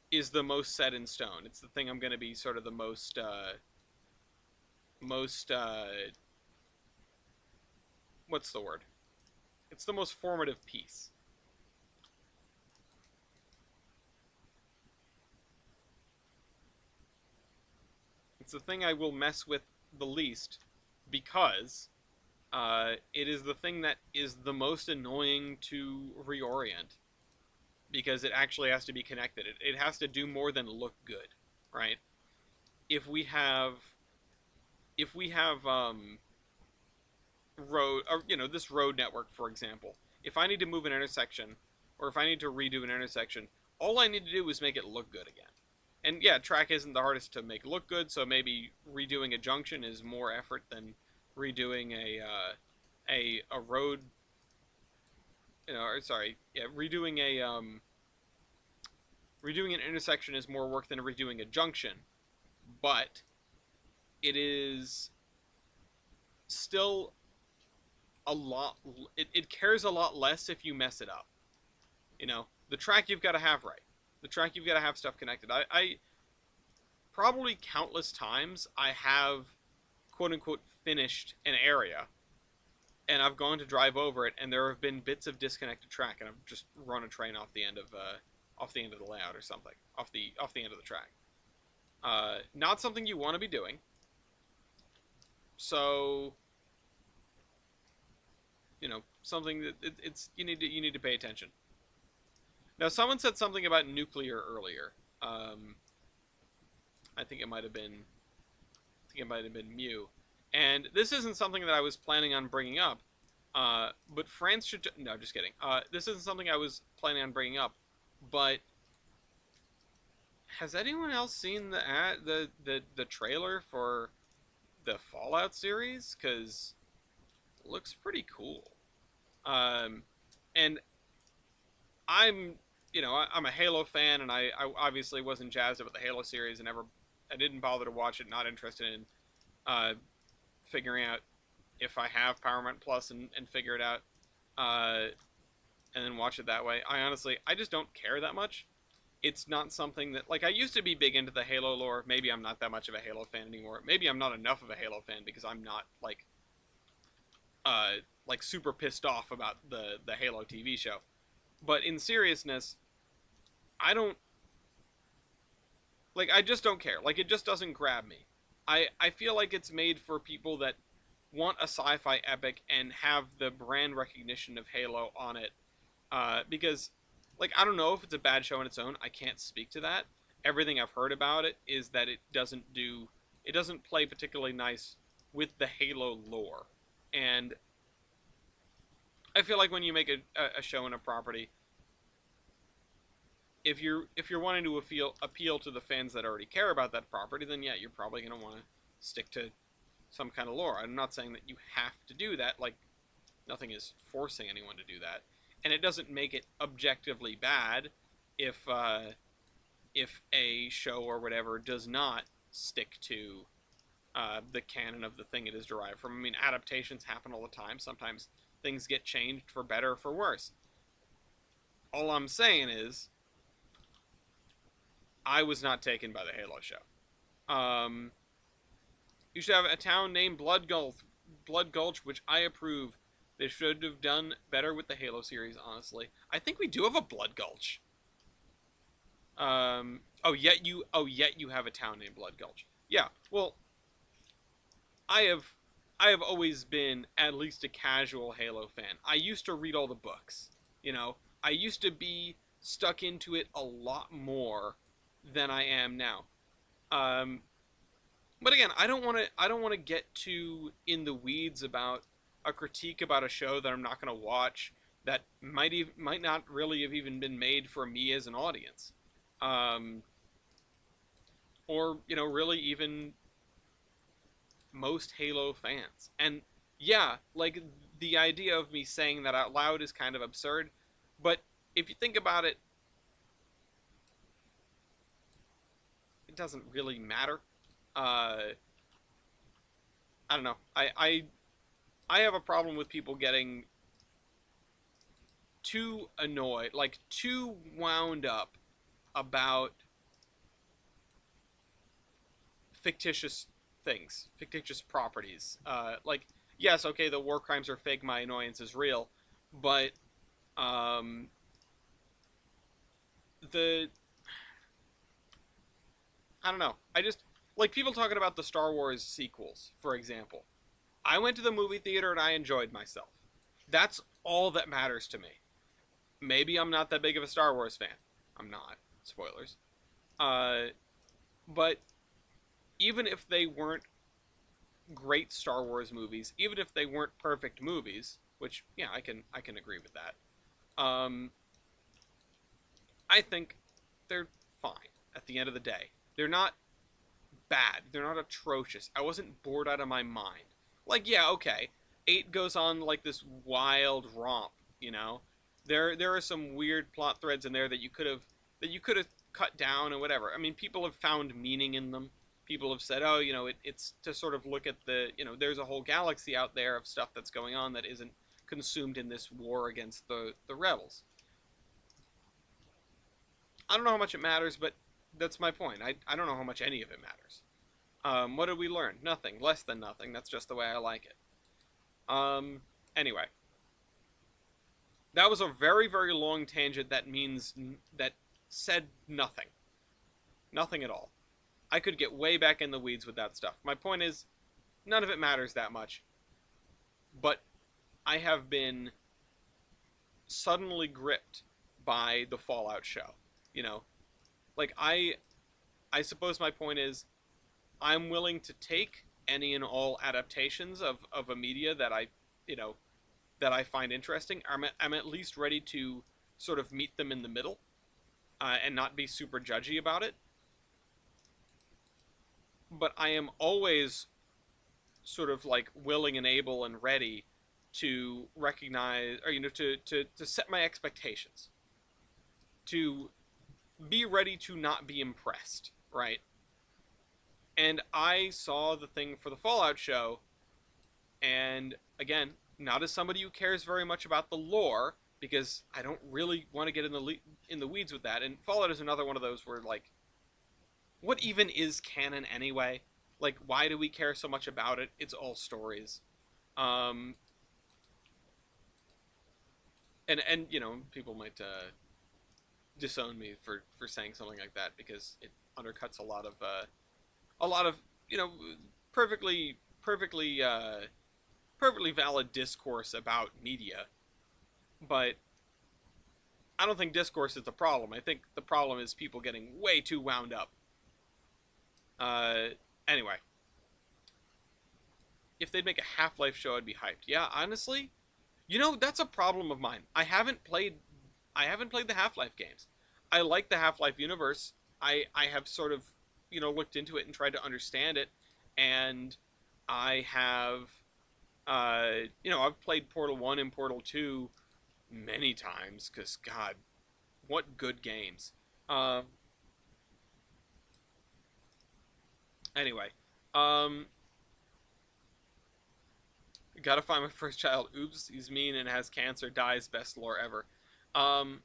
is the most set in stone. It's the thing I'm going to be sort of the most what's the word? It's the most formative piece. It's the thing I will mess with the least, because it is the thing that is the most annoying to reorient, because it actually has to be connected. It has to do more than look good, right? If we have road, or this road network, for example, if I need to move an intersection, or if I need to redo an intersection, all I need to do is make it look good again. And yeah, track isn't the hardest to make look good, so maybe redoing a junction is more effort than redoing a road. Or sorry, yeah, redoing an intersection is more work than redoing a junction, but it is still a lot. It cares a lot less if you mess it up. The track you've got to have right. The track you've got to have stuff connected. I probably countless times I have quote unquote finished an area, and I've gone to drive over it, and there have been bits of disconnected track, and I've just run a train off the end of the layout or something, off the end of the track. Not something you want to be doing. So something that it's you need to pay attention. Now, someone said something about nuclear earlier. Um, I think it might have been Mew, and this isn't something that I was planning on bringing up. But France should no, just kidding. This isn't something I was planning on bringing up, but has anyone else seen the trailer for the Fallout series? Because it looks pretty cool. Um, and I'm I'm a Halo fan, and I obviously wasn't jazzed about the Halo series, and I didn't bother to watch it. Not interested in uh, figuring out if I have Powerment Plus and figure it out, uh, and then watch it that way. I just don't care that much. It's not something that, like, I used to be big into the Halo lore. Maybe I'm not that much of a Halo fan anymore. Maybe I'm not enough of a Halo fan because I'm not uh like super pissed off about the Halo TV show. But in seriousness, I don't I just don't care. Like, it just doesn't grab me. I feel like it's made for people that want a sci-fi epic and have the brand recognition of Halo on it. Because, like, I don't know if it's a bad show on its own. I can't speak to that. Everything I've heard about it is that it doesn't play particularly nice with the Halo lore. And I feel like when you make a show and a property, if you're wanting to appeal to the fans that already care about that property, then yeah, you're probably going to want to stick to some kind of lore. I'm not saying that you have to do that. Like, nothing is forcing anyone to do that, and it doesn't make it objectively bad if a show or whatever does not stick to the canon of the thing it is derived from. I mean, adaptations happen all the time. Sometimes things get changed for better or for worse. All I'm saying is, I was not taken by the Halo show. You should have a town named Blood Gulch, which I approve. They should have done better with the Halo series, honestly. I think we do have a Blood Gulch. Yet you have a town named Blood Gulch. Yeah, well, I have always been at least a casual Halo fan. I used to read all the books. I used to be stuck into it a lot more than I am now. Um, but again, I don't want to get too in the weeds about a critique about a show that I'm not going to watch, that might not really have even been made for me as an audience, um, or really even most Halo fans. And yeah, like, the idea of me saying that out loud is kind of absurd, but if you think about it, it doesn't really matter. I don't know. I have a problem with people getting too annoyed, like too wound up about fictitious things, fictitious properties. Yes, okay, the war crimes are fake. My annoyance is real, but the I don't know. I just like people talking about the Star Wars sequels, for example. I went to the movie theater and I enjoyed myself. That's all that matters to me. Maybe I'm not that big of a Star Wars fan. I'm not. Spoilers. Uh, but even if they weren't great Star Wars movies, even if they weren't perfect movies, which yeah, I can agree with that. I think they're fine at the end of the day. They're not bad. They're not atrocious. I wasn't bored out of my mind. Like, yeah, okay. 8 goes on like this wild romp, you know? There are some weird plot threads in there that you could have cut down and whatever. I mean, people have found meaning in them. People have said, oh, it's to sort of look at there's a whole galaxy out there of stuff that's going on that isn't consumed in this war against the rebels. I don't know how much it matters, but that's my point. I don't know how much any of it matters. What did we learn? Nothing. Less than nothing. That's just the way I like it. Anyway. That was a very, very long tangent that said nothing. Nothing at all. I could get way back in the weeds with that stuff. My point is, none of it matters that much. But I have been suddenly gripped by the Fallout show. You know, like I suppose my point is I'm willing to take any and all adaptations of a media that you know, that I find interesting. I'm at least ready to sort of meet them in the middle, and not be super judgy about it. But I am always sort of like willing and able and ready to recognize, or to set my expectations, to be ready to not be impressed, right? And I saw the thing for the Fallout show, and again, not as somebody who cares very much about the lore, because I don't really want to get in the weeds with that. And Fallout is another one of those where, like, what even is canon anyway? Like, why do we care so much about it? It's all stories. Um, and people might disown me for saying something like that, because it undercuts a lot of you know perfectly perfectly perfectly valid discourse about media. But I don't think discourse is the problem. I think the problem is people getting way too wound up. Uh, anyway, if they'd make a Half-Life show, I'd be hyped. Yeah, honestly, that's a problem of mine. I haven't played the Half-Life games. I like the Half-Life universe. I have sort of, looked into it and tried to understand it, and I have I've played Portal 1 and Portal 2 many times, cuz god, what good games. Uh anyway, um gotta find my first child. Oops, he's mean and has cancer, dies, best lore ever. Um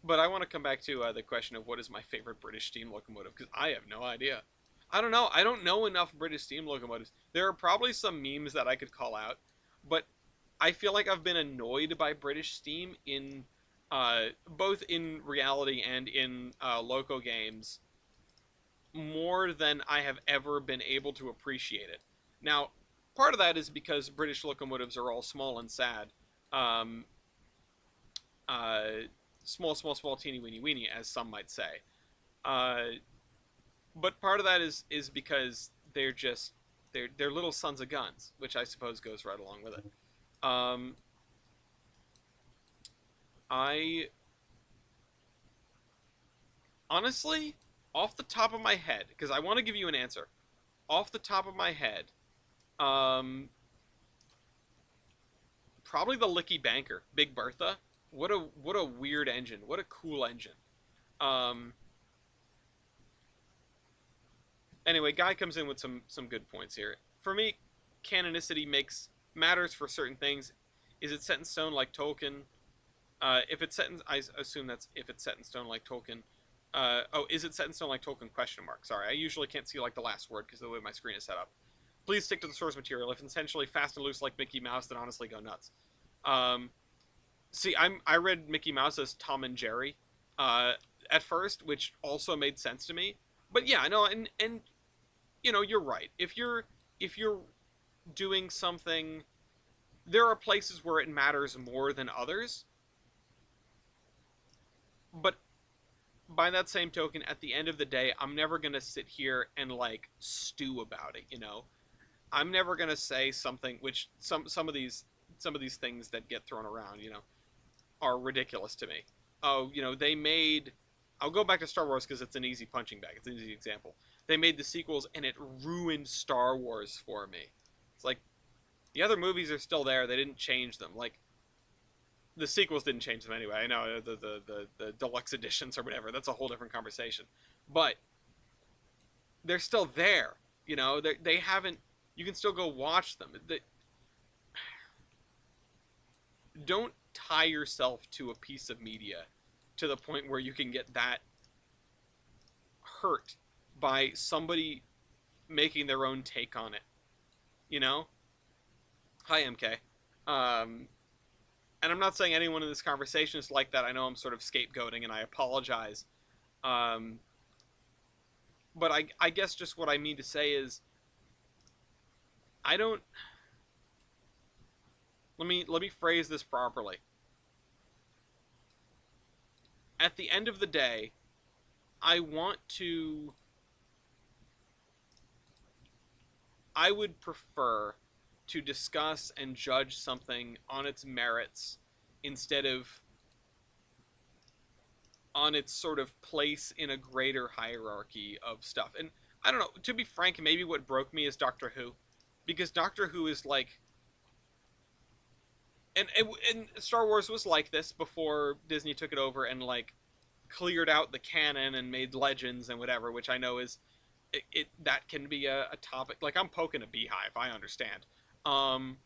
But I want to come back to the question of what is my favorite British steam locomotive, because I have no idea. I don't know. I don't know enough British steam locomotives. There are probably some memes that I could call out, but I feel like I've been annoyed by British steam in both in reality and in loco games more than I have ever been able to appreciate it. Now, part of that is because British locomotives are all small and sad. Um, small, teeny weeny weeny, as some might say. Uh, but part of that is because they're little sons of guns, which I suppose goes right along with it. Um, I honestly, off the top of my head, because I want to give you an answer, off the top of my head, um, probably the Licky Banker, Big Bertha. What a weird engine. What a cool engine. Um, anyway, Guy comes in with some good points here. For me, canonicity makes matters for certain things. Is it set in stone like Tolkien? If it's set in, I assume that's if it's set in stone like Tolkien. Is it set in stone like Tolkien? Question mark. Sorry, I usually can't see like the last word because of the way my screen is set up. Please stick to the source material. If essentially fast and loose like Mickey Mouse, then honestly go nuts. Um, I read Mickey Mouse as Tom and Jerry, uh, at first, which also made sense to me. But yeah, no, and you're right. If you're doing something, there are places where it matters more than others. But by that same token, at the end of the day, I'm never gonna sit here and like stew about it. I'm never gonna say something which some of these things that get thrown around, are ridiculous to me. Oh, they made. I'll go back to Star Wars because it's an easy punching bag. It's an easy example. They made the sequels and it ruined Star Wars for me. It's like the other movies are still there. They didn't change them. Like the sequels didn't change them anyway. I know the deluxe editions or whatever. That's a whole different conversation. But they're still there. They haven't. You can still go watch them. Don't tie yourself to a piece of media to the point where you can get that hurt by somebody making their own take on it. You know? Hi, MK. And I'm not saying anyone in this conversation is like that. I know I'm sort of scapegoating, and I apologize. Um, but I guess just what I mean to say is, I don't. let me phrase this properly. At the end of the day, I want to I would prefer to discuss and judge something on its merits instead of on its sort of place in a greater hierarchy of stuff. And I don't know, to be frank, maybe what broke me is Doctor Who. Because Doctor Who is like and Star Wars was like this before Disney took it over and like cleared out the canon and made legends and whatever, which I know is it that can be a topic. Like I'm poking a beehive, I understand. Um,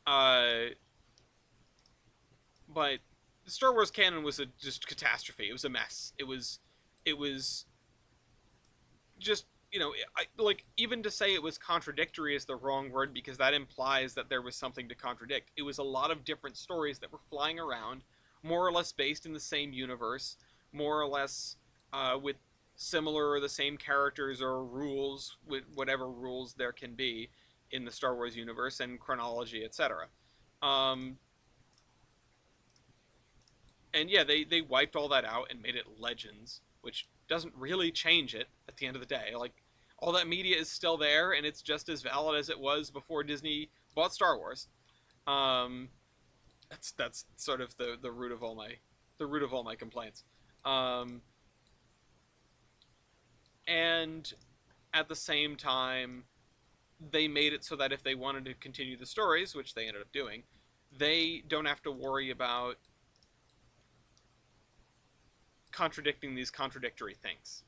uh, but the Star Wars canon was a just catastrophe. It was a mess. It was just like even to say it was contradictory is the wrong word because that implies that there was something to contradict. It was a lot of different stories that were flying around, more or less based in the same universe, more or less with similar or the same characters or rules, with whatever rules there can be in the Star Wars universe and chronology, etc. Um, and yeah, they wiped all that out and made it Legends, which doesn't really change it at the end of the day. Like all that media is still there, and it's just as valid as it was before Disney bought Star Wars. Um, that's sort of the root of all my complaints. Um, and at the same time, they made it so that if they wanted to continue the stories, which they ended up doing, they don't have to worry about contradicting these contradictory things.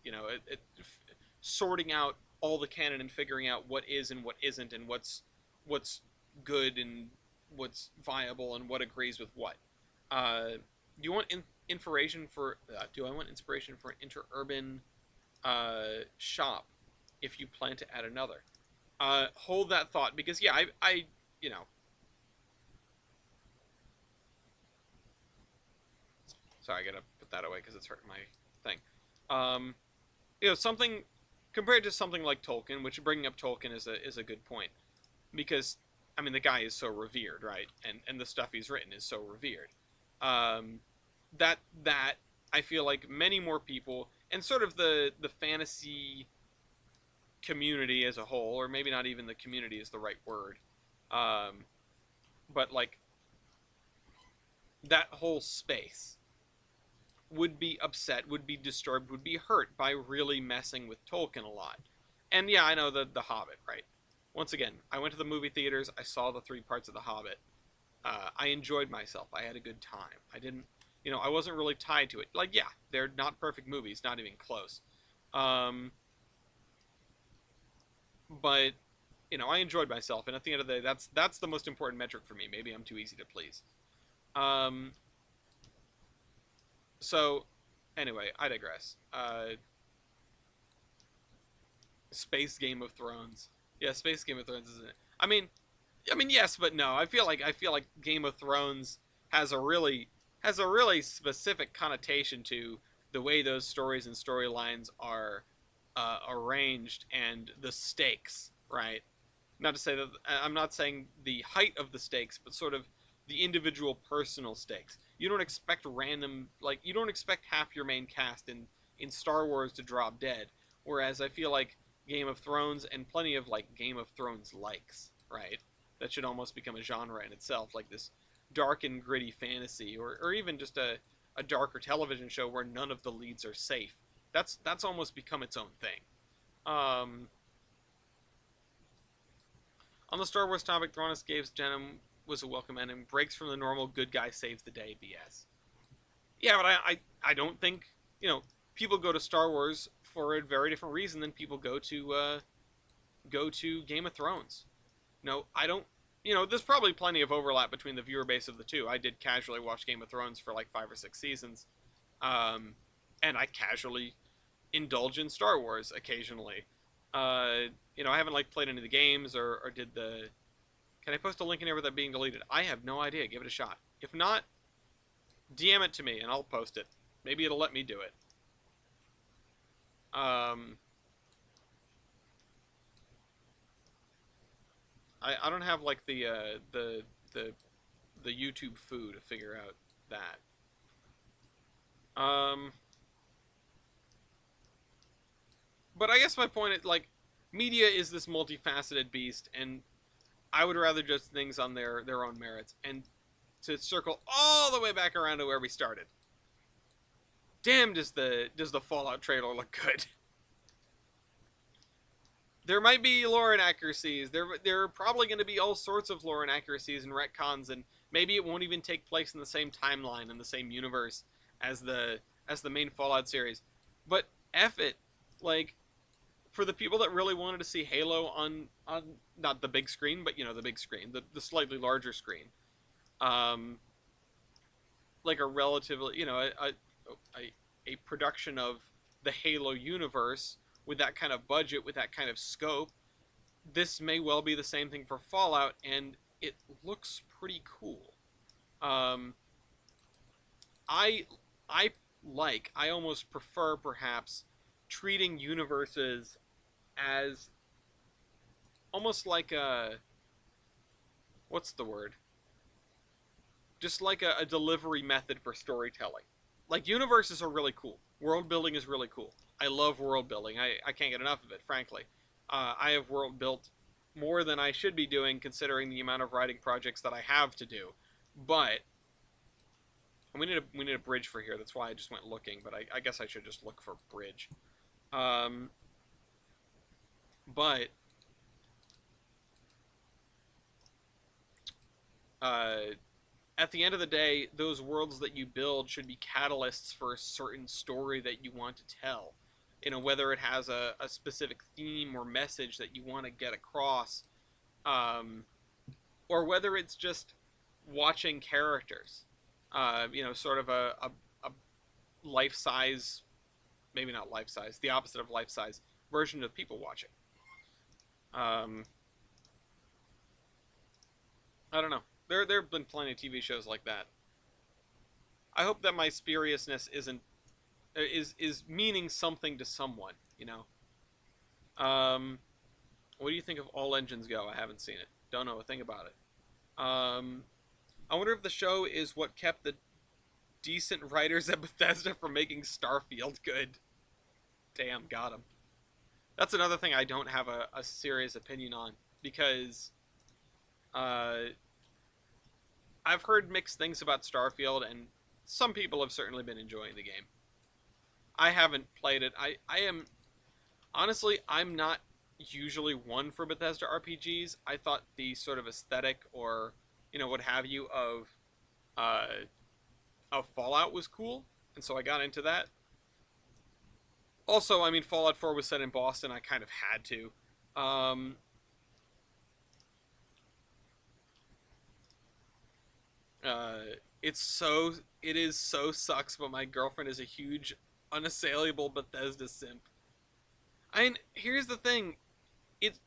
Sorting out all the canon and figuring out what is and what isn't, and what's good and what's viable and what agrees with what. Do you want inspiration for? Do I want inspiration for an interurban shop? If you plan to add another, hold that thought because yeah, I you know. Sorry, I gotta put that away because it's hurting my thing. Um, something compared to something like Tolkien, which bringing up Tolkien is a good point because I mean the guy is so revered, right? And the stuff he's written is so revered. Um, that I feel like many more people and sort of the fantasy community as a whole, or maybe not even the community is the right word, um, but like that whole space would be upset, would be disturbed, would be hurt by really messing with Tolkien a lot. And yeah, I know the Hobbit, right? Once again, I went to the movie theaters. I saw the three parts of the Hobbit. I enjoyed myself. I had a good time. I didn't, I wasn't really tied to it. Like, yeah, they're not perfect movies, not even close. Um, but I enjoyed myself, and at the end of the day, that's the most important metric for me. Maybe I'm too easy to please. Um, so, anyway, I digress. Space Game of Thrones. Yeah, Space Game of Thrones isn't it? I mean yes, but no. I feel like Game of Thrones has a really specific connotation to the way those stories and storylines are arranged and the stakes, right? Not to say that I'm not saying the height of the stakes, but sort of the individual personal stakes. You don't expect you don't expect half your main cast in Star Wars to drop dead, whereas I feel like Game of Thrones and plenty of like Game of Thrones likes, right? That should almost become a genre in itself, like this dark and gritty fantasy, or even just a darker television show where none of the leads are safe. That's almost become its own thing. Um, on the Star Wars topic, Thrawn escapes Denim was a welcome ending. Breaks from the normal good guy saves the day BS. Yeah, but I don't think people go to Star Wars for a very different reason than people go to Game of Thrones. No, I don't. There's probably plenty of overlap between the viewer base of the two. I did casually watch Game of Thrones for like 5 or 6 seasons, um, and I casually indulge in Star Wars occasionally. I haven't like played any of the games or did the. Can I post a link in here without being deleted? I have no idea. Give it a shot. If not, DM it to me and I'll post it. Maybe it'll let me do it. Um, I don't have like the the YouTube foo to figure out that. But I guess my point is like media is this multifaceted beast, and I would rather judge things on their own merits. And to circle all the way back around to where we started. Damn, does the Fallout trailer look good? There might be lore inaccuracies. There are probably going to be all sorts of lore inaccuracies and retcons, and maybe it won't even take place in the same timeline in the same universe as the main Fallout series. But F it, like for the people that really wanted to see Halo on not the big screen, but the big screen, the slightly larger screen, um, like a relatively a production of the Halo universe with that kind of budget, with that kind of scope, this may well be the same thing for Fallout, and it looks pretty cool. Um, I I almost prefer perhaps treating universes as almost like a what's the word? Just like a delivery method for storytelling. Like universes are really cool. World building is really cool. I love world building. I can't get enough of it, frankly. I have world built more than I should be doing considering the amount of writing projects that I have to do. But we need a bridge for here. That's why I just went looking. But I guess I should just look for bridge. Um, but uh, at the end of the day, those worlds that you build should be catalysts for a certain story that you want to tell. Whether it has a specific theme or message that you want to get across, um, or whether it's just watching characters. Sort of a life size, maybe not life size, the opposite of life size version of people watching. Um, I don't know. There have been plenty of TV shows like that. I hope that my spuriousness is meaning something to someone. What do you think of All Engines Go? I haven't seen it. Don't know a thing about it. I wonder if the show is what kept the decent writers at Bethesda from making Starfield good. Damn, got him. That's another thing I don't have a serious opinion on because I've heard mixed things about Starfield, and some people have certainly been enjoying the game. I haven't played it. I am honestly, I'm not usually one for Bethesda RPGs. I thought the sort of aesthetic or what have you uh, of Fallout was cool, and so I got into that. Also, I mean, Fallout 4 was set in Boston. I kind of had to. Um, uh, it is so sucks, but my girlfriend is a huge, unassailable Bethesda simp. I mean, here's the thing. It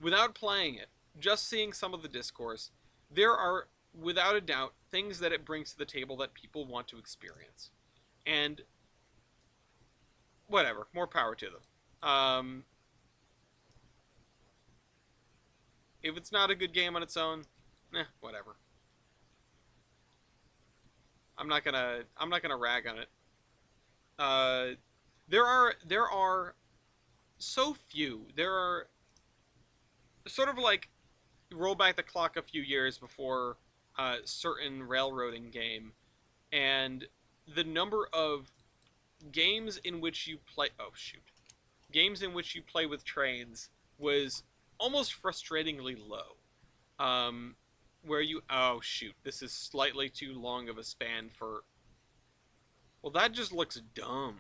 Without playing it, just seeing some of the discourse, there are, without a doubt, things that it brings to the table that people want to experience. And whatever, more power to them. If it's not a good game on its own, whatever. I'm not gonna rag on it. Uh, there are so few. There are sort of like roll back the clock a few years before a certain railroading game, and the number of games in which you play. Oh shoot, games in which you play with trains was almost frustratingly low. Um, where you oh shoot, this is slightly too long of a span for. Well, that just looks dumb.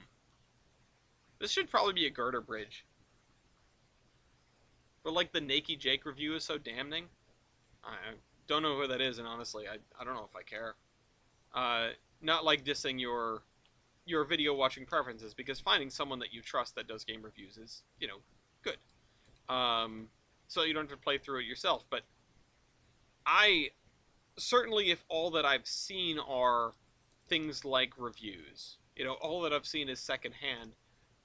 This should probably be a girder bridge. But like the Nakey Jake review is so damning. I don't know who that is, and honestly, I don't know if I care. Not like dissing your video watching preferences, because finding someone that you trust that does game reviews is good. So you don't have to play through it yourself. But I certainly, if all that I've seen are things like reviews, all that I've seen is secondhand,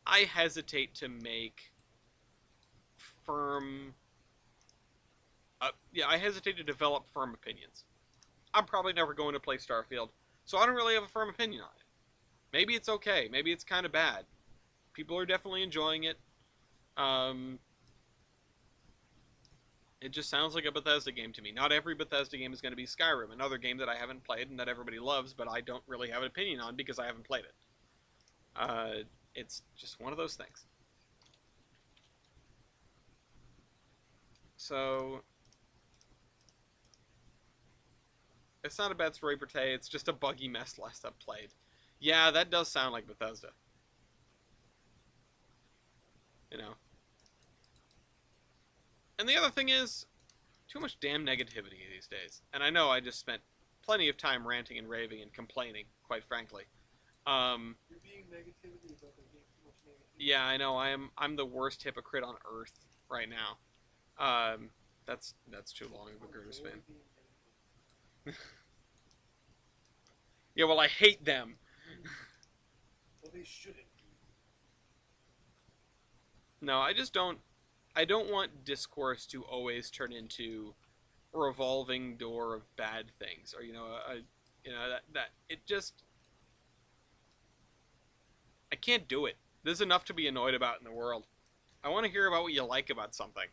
I hesitate to make firm Yeah, I hesitate to develop firm opinions. I'm probably never going to play Starfield, so I don't really have a firm opinion on it. Maybe it's okay. Maybe it's kind of bad. People are definitely enjoying it. Um, it just sounds like a Bethesda game to me. Not every Bethesda game is going to be Skyrim, another game that I haven't played and that everybody loves, but I don't really have an opinion on because I haven't played it. It's just one of those things. So it's not a bad story per se. It's just a buggy mess last I've played. Yeah, that does sound like Bethesda. You know. And the other thing is, too much damn negativity these days. And I know I just spent plenty of time ranting and raving and complaining, quite frankly. You're being negativity, but there's being too much negativity. Yeah, I know. I'm the worst hypocrite on earth right now. That's too long of a Gerda span. Yeah, well, I hate them. Well, they shouldn't be. No, I just don't. I don't want discourse to always turn into a revolving door of bad things, or that it just. I can't do it. There's enough to be annoyed about in the world. I want to hear about what you like about something.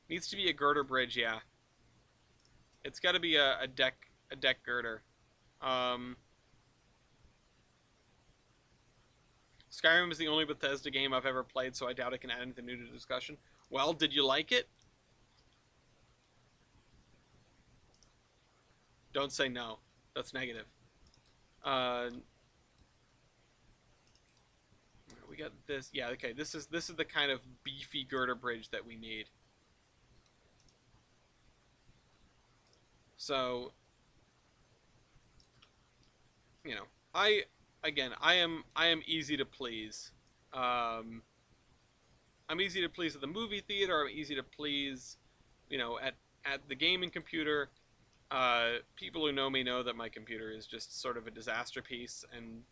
Needs to be a girder bridge, yeah. It's got to be a deck girder. Um, Skyrim is the only Bethesda game I've ever played, so I doubt it can add anything new to the discussion. Well, did you like it? Don't say no. That's negative. Uh, we got this. Yeah, okay. This is the kind of beefy girder bridge that we need. So, I I am easy to please. Um, I'm easy to please at the movie theater. I'm easy to please, at the gaming computer. People who know me know that my computer is just sort of a disaster piece, and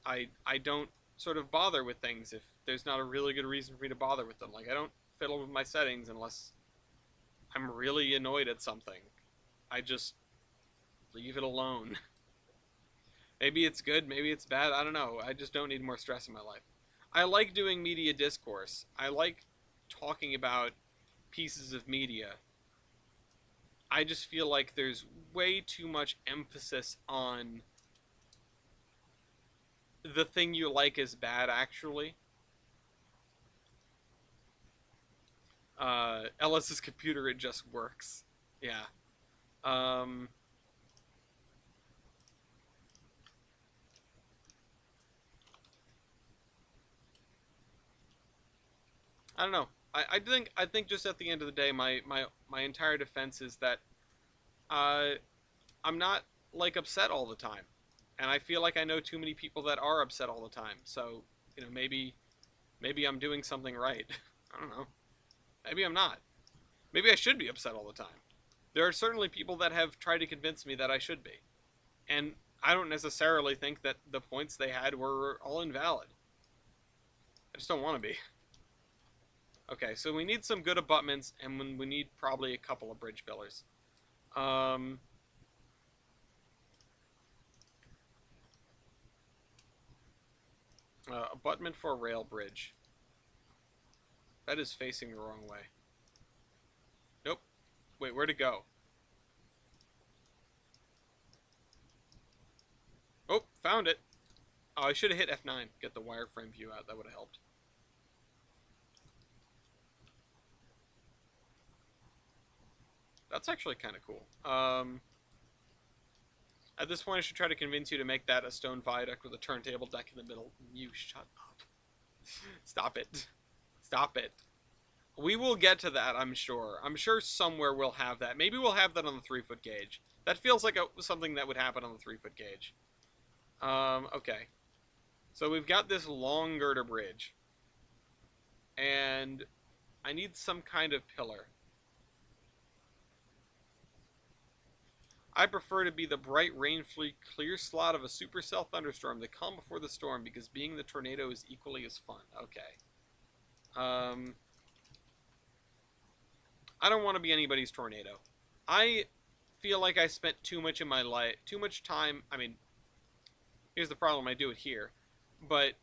I don't sort of bother with things if there's not a really good reason for me to bother with them. Like I don't fiddle with my settings unless I'm really annoyed at something. I just leave it alone. Maybe it's good, maybe it's bad, I don't know. I just don't need more stress in my life. I like doing media discourse. I like talking about pieces of media. I just feel like there's way too much emphasis on the thing you like is bad, actually. Ellis's computer, it just works. Yeah. Um, I don't know. I think just at the end of the day, my entire defense is that uh, I'm not like upset all the time, and I feel like I know too many people that are upset all the time. So maybe I'm doing something right. I don't know. Maybe I'm not. Maybe I should be upset all the time. There are certainly people that have tried to convince me that I should be, and I don't necessarily think that the points they had were all invalid. I just don't want to be. Okay, so we need some good abutments, and we need probably a couple of bridge pillars. Um, abutment for a rail bridge. That is facing the wrong way. Nope. Wait, where'd it go? Oh, found it. Oh, I should have hit F9. Get the wireframe view out. That would have helped. That's actually kind of cool. At this point, I should try to convince you to make that a stone viaduct with a turntable deck in the middle. You shut up. Stop it. Stop it. We will get to that, I'm sure. I'm sure somewhere we'll have that. Maybe we'll have that on the 3-foot gauge. That feels like something that would happen on the 3-foot gauge. Okay. So we've got this long girder bridge. And I need some kind of pillar. I prefer to be the bright, rain-free, clear slot of a supercell thunderstorm, the calm before the storm, because being the tornado is equally as fun. Okay. I don't want to be anybody's tornado. I feel like I spent too much in my life, too much time. I mean, here's the problem: I do it here, but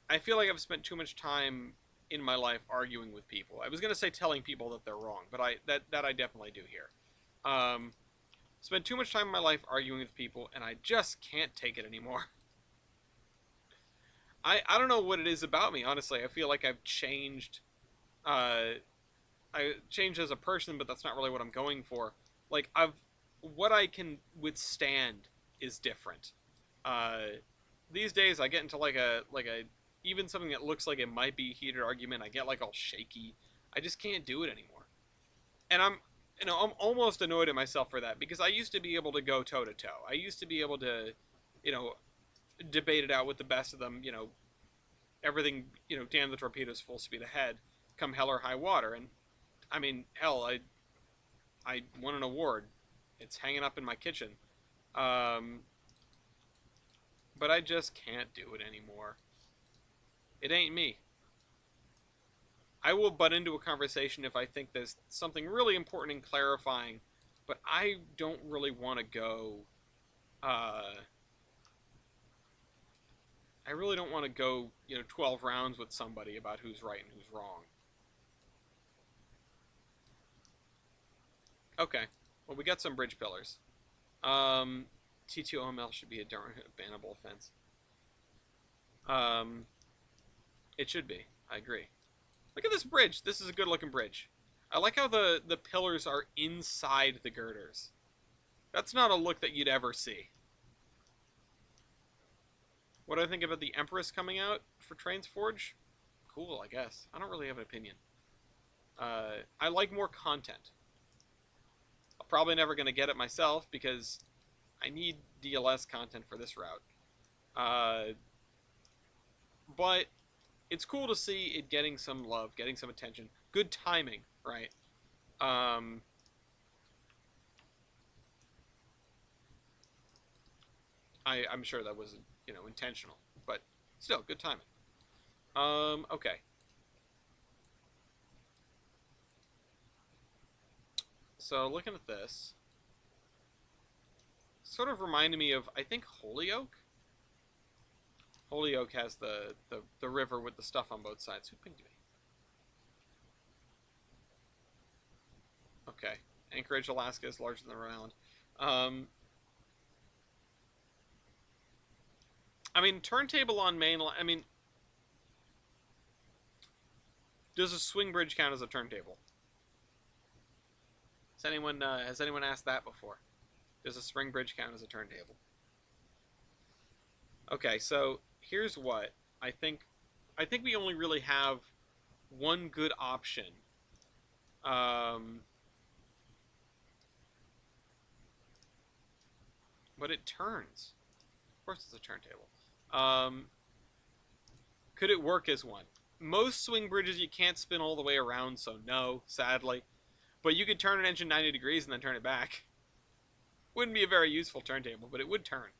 I feel like I've spent too much time in my life arguing with people. I was gonna say telling people that they're wrong, but that I definitely do here. Um, Spent too much time in my life arguing with people, and I just can't take it anymore. I don't know what it is about me, honestly. I feel like I've changed. Uh, I changed as a person, but that's not really what I'm going for. Like what I can withstand is different. Uh, these days, I get into like a even something that looks like it might be a heated argument. I get like all shaky. I just can't do it anymore, and I'm almost annoyed at myself for that because I used to be able to go toe to toe. I used to be able to, you know, debate it out with the best of them. Everything. Damn the torpedoes, full speed ahead, come hell or high water. And I mean, hell, I won an award. It's hanging up in my kitchen. Um, but I just can't do it anymore. It ain't me. I will butt into a conversation if I think there's something really important and clarifying, but I don't really want to go. Uh, I really don't want to go, 12 rounds with somebody about who's right and who's wrong. Okay, well, we got some bridge pillars. T2OML should be a bannable offense. It should be. I agree. Look at this bridge. This is a good-looking bridge. I like how the pillars are inside the girders. That's not a look that you'd ever see. What do I think about the Empress coming out for Trainz Forge? Cool, I guess. I don't really have an opinion. I like more content. I'm probably never going to get it myself because I need DLS content for this route. But it's cool to see it getting some love, getting some attention. Good timing, right? I'm sure that was, intentional, but still, good timing. Okay. So looking at this, sort of reminded me of, I think, Holyoke. Holyoke has the river with the stuff on both sides. Who pinged me? Okay. Anchorage, Alaska is larger than Rhode Island. I mean, turntable on mainline. I mean, does a swing bridge count as a turntable? Has anyone asked that before? Does a swing bridge count as a turntable? Okay, so here's what I think. I think we only really have one good option. But it turns. Of course, it's a turntable. Could it work as one? Most swing bridges you can't spin all the way around, so no, sadly. But you could turn an engine 90 degrees and then turn it back. Wouldn't be a very useful turntable, but it would turn.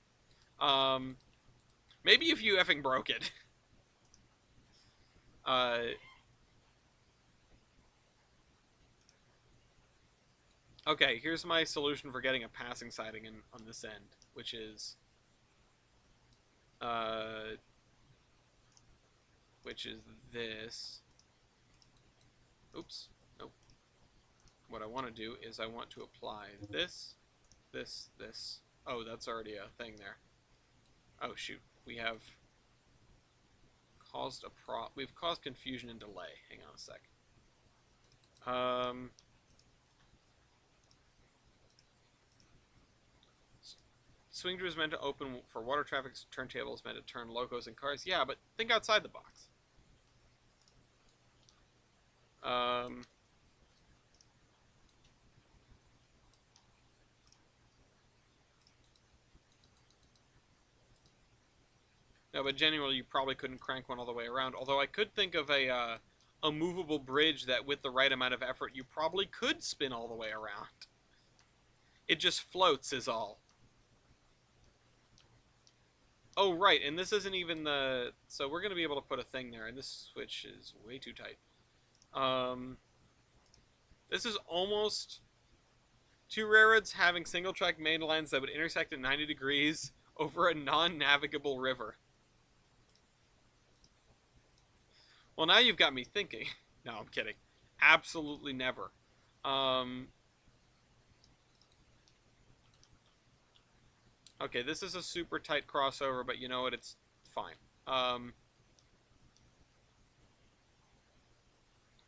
Maybe if you effing broke it. Okay, here's my solution for getting a passing siding on this end, which is this. Oops. Nope. What I want to do is I want to apply this. Oh, that's already a thing there. Oh, shoot. We've caused confusion and delay. Hang on a sec. Swing is meant to open for water traffic. Turntable is meant to turn locos and cars. Yeah, but think outside the box. No, but genuinely, you probably couldn't crank one all the way around. Although I could think of a movable bridge that, with the right amount of effort, you probably could spin all the way around. It just floats, is all. Oh, right, and this isn't even the... So we're going to be able to put a thing there, and this switch is way too tight. This is almost two railroads having single track main lines that would intersect at 90 degrees over a non-navigable river. Well, now you've got me thinking. No, I'm kidding. Absolutely never. Um, okay, this is a super tight crossover, but you know what? It's fine.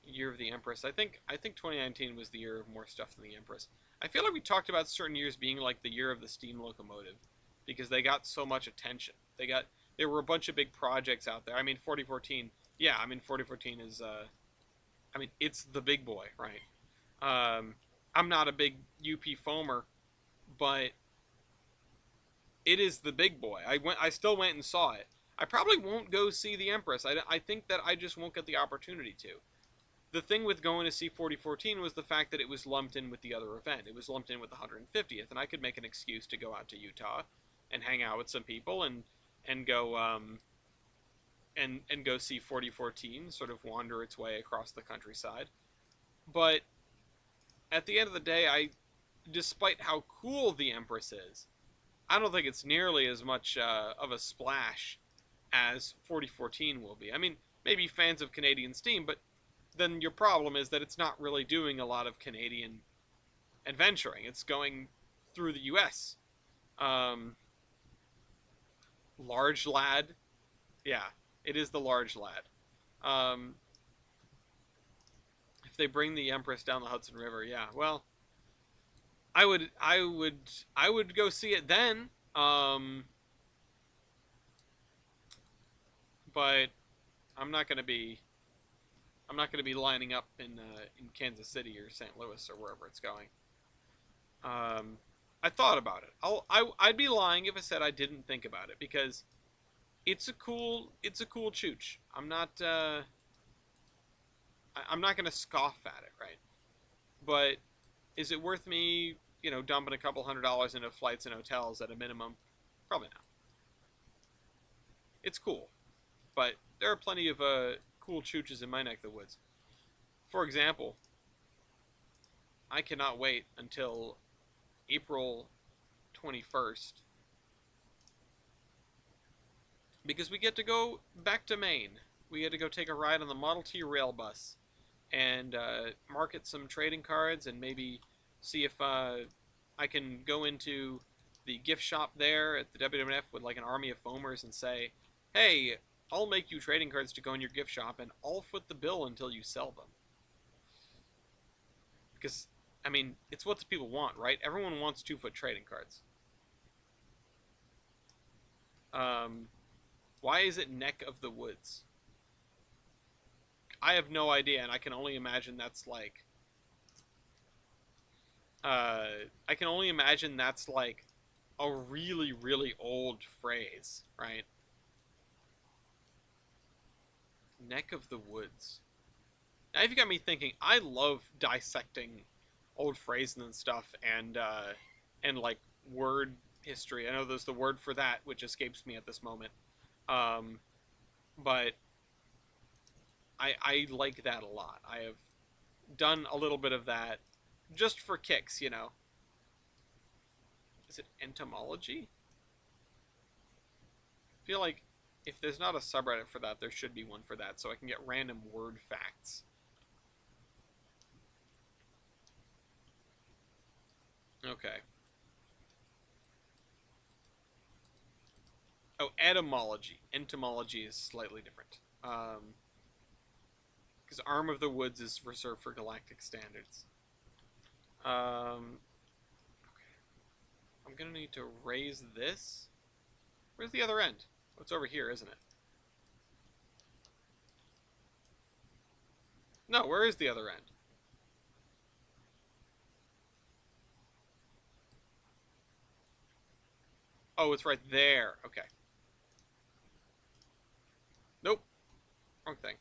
Year of the Empress. I think 2019 was the year of more stuff than the Empress. I feel like we talked about certain years being like the year of the steam locomotive because they got so much attention. There were a bunch of big projects out there. I mean, 4014. Yeah, I mean 4014 is I mean it's the big boy, right? I'm not a big UP foamer, but it is the big boy. I still went and saw it. I probably won't go see the Empress. I think that I just won't get the opportunity to. The thing with going to see 4014 was the fact that it was lumped in with the other event. It was lumped in with the 150th, and I could make an excuse to go out to Utah and hang out with some people and go and go see 4014, sort of wander its way across the countryside. But at the end of the day, despite how cool the Empress is, I don't think it's nearly as much of a splash as 4014 will be. I mean, maybe fans of Canadian Steam, but then your problem is that it's not really doing a lot of Canadian adventuring. It's going through the U.S. Large lad. Yeah, it is the large lad. If they bring the Empress down the Hudson River, yeah, well, I would go see it then. But I'm not gonna be lining up in Kansas City or St. Louis or wherever it's going. I thought about it. I'd be lying if I said I didn't think about it because it's a cool chooch. I'm not gonna scoff at it, right? But is it worth me, dumping a couple $100 into flights and hotels at a minimum? Probably not. It's cool, but there are plenty of cool chooches in my neck of the woods. For example, I cannot wait until April 21st because we get to go back to Maine. We get to go take a ride on the Model T rail bus and market some trading cards and maybe see if I can go into the gift shop there at the WWF with like an army of foamers and say, hey, I'll make you trading cards to go in your gift shop and I'll foot the bill until you sell them. Because, I mean, it's what the people want, right? Everyone wants 2-foot trading cards. Why is it Neck of the Woods? I have no idea, and I can only imagine that's like... I can only imagine that's like a really, really old phrase, right? Neck of the Woods. Now you've got me thinking. I love dissecting old phrases and stuff, and like word history. I know there's the word for that, which escapes me at this moment. But I like that a lot. I have done a little bit of that just for kicks, Is it entomology? I feel like if there's not a subreddit for that, there should be one for that, so I can get random word facts. Okay. Oh, etymology. Entomology is slightly different. Because Arm of the Woods is reserved for galactic standards. Okay. I'm gonna need to raise this. Where's the other end? Oh, it's over here, isn't it? No, where is the other end? Oh, it's right there. Okay. Nope. Wrong thing.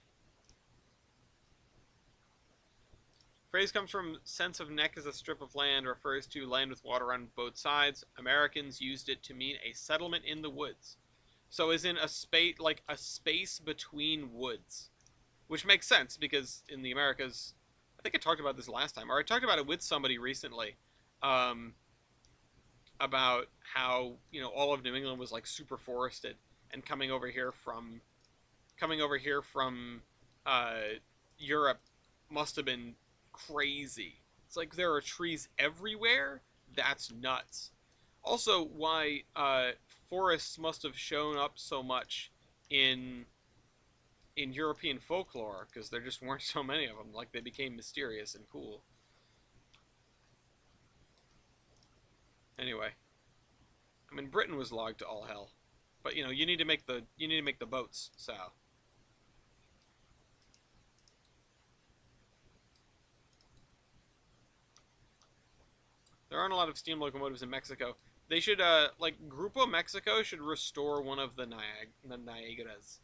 Phrase comes from sense of neck as a strip of land, refers to land with water on both sides. Americans used it to mean a settlement in the woods. So as in a space, like a space between woods. Which makes sense, because in the Americas, think I talked about this last time, or I talked about it with somebody recently, um, about how all of New England was like super forested, and coming over here from uh, Europe must have been crazy. It's like there are trees everywhere. That's nuts. Also, why forests must have shown up so much in European folklore, because there just weren't so many of them. Like they became mysterious and cool. Anyway, I mean Britain was logged to all hell, but you need to make the boats. So there aren't a lot of steam locomotives in Mexico. They should like Grupo Mexico should restore one of the Niagaras,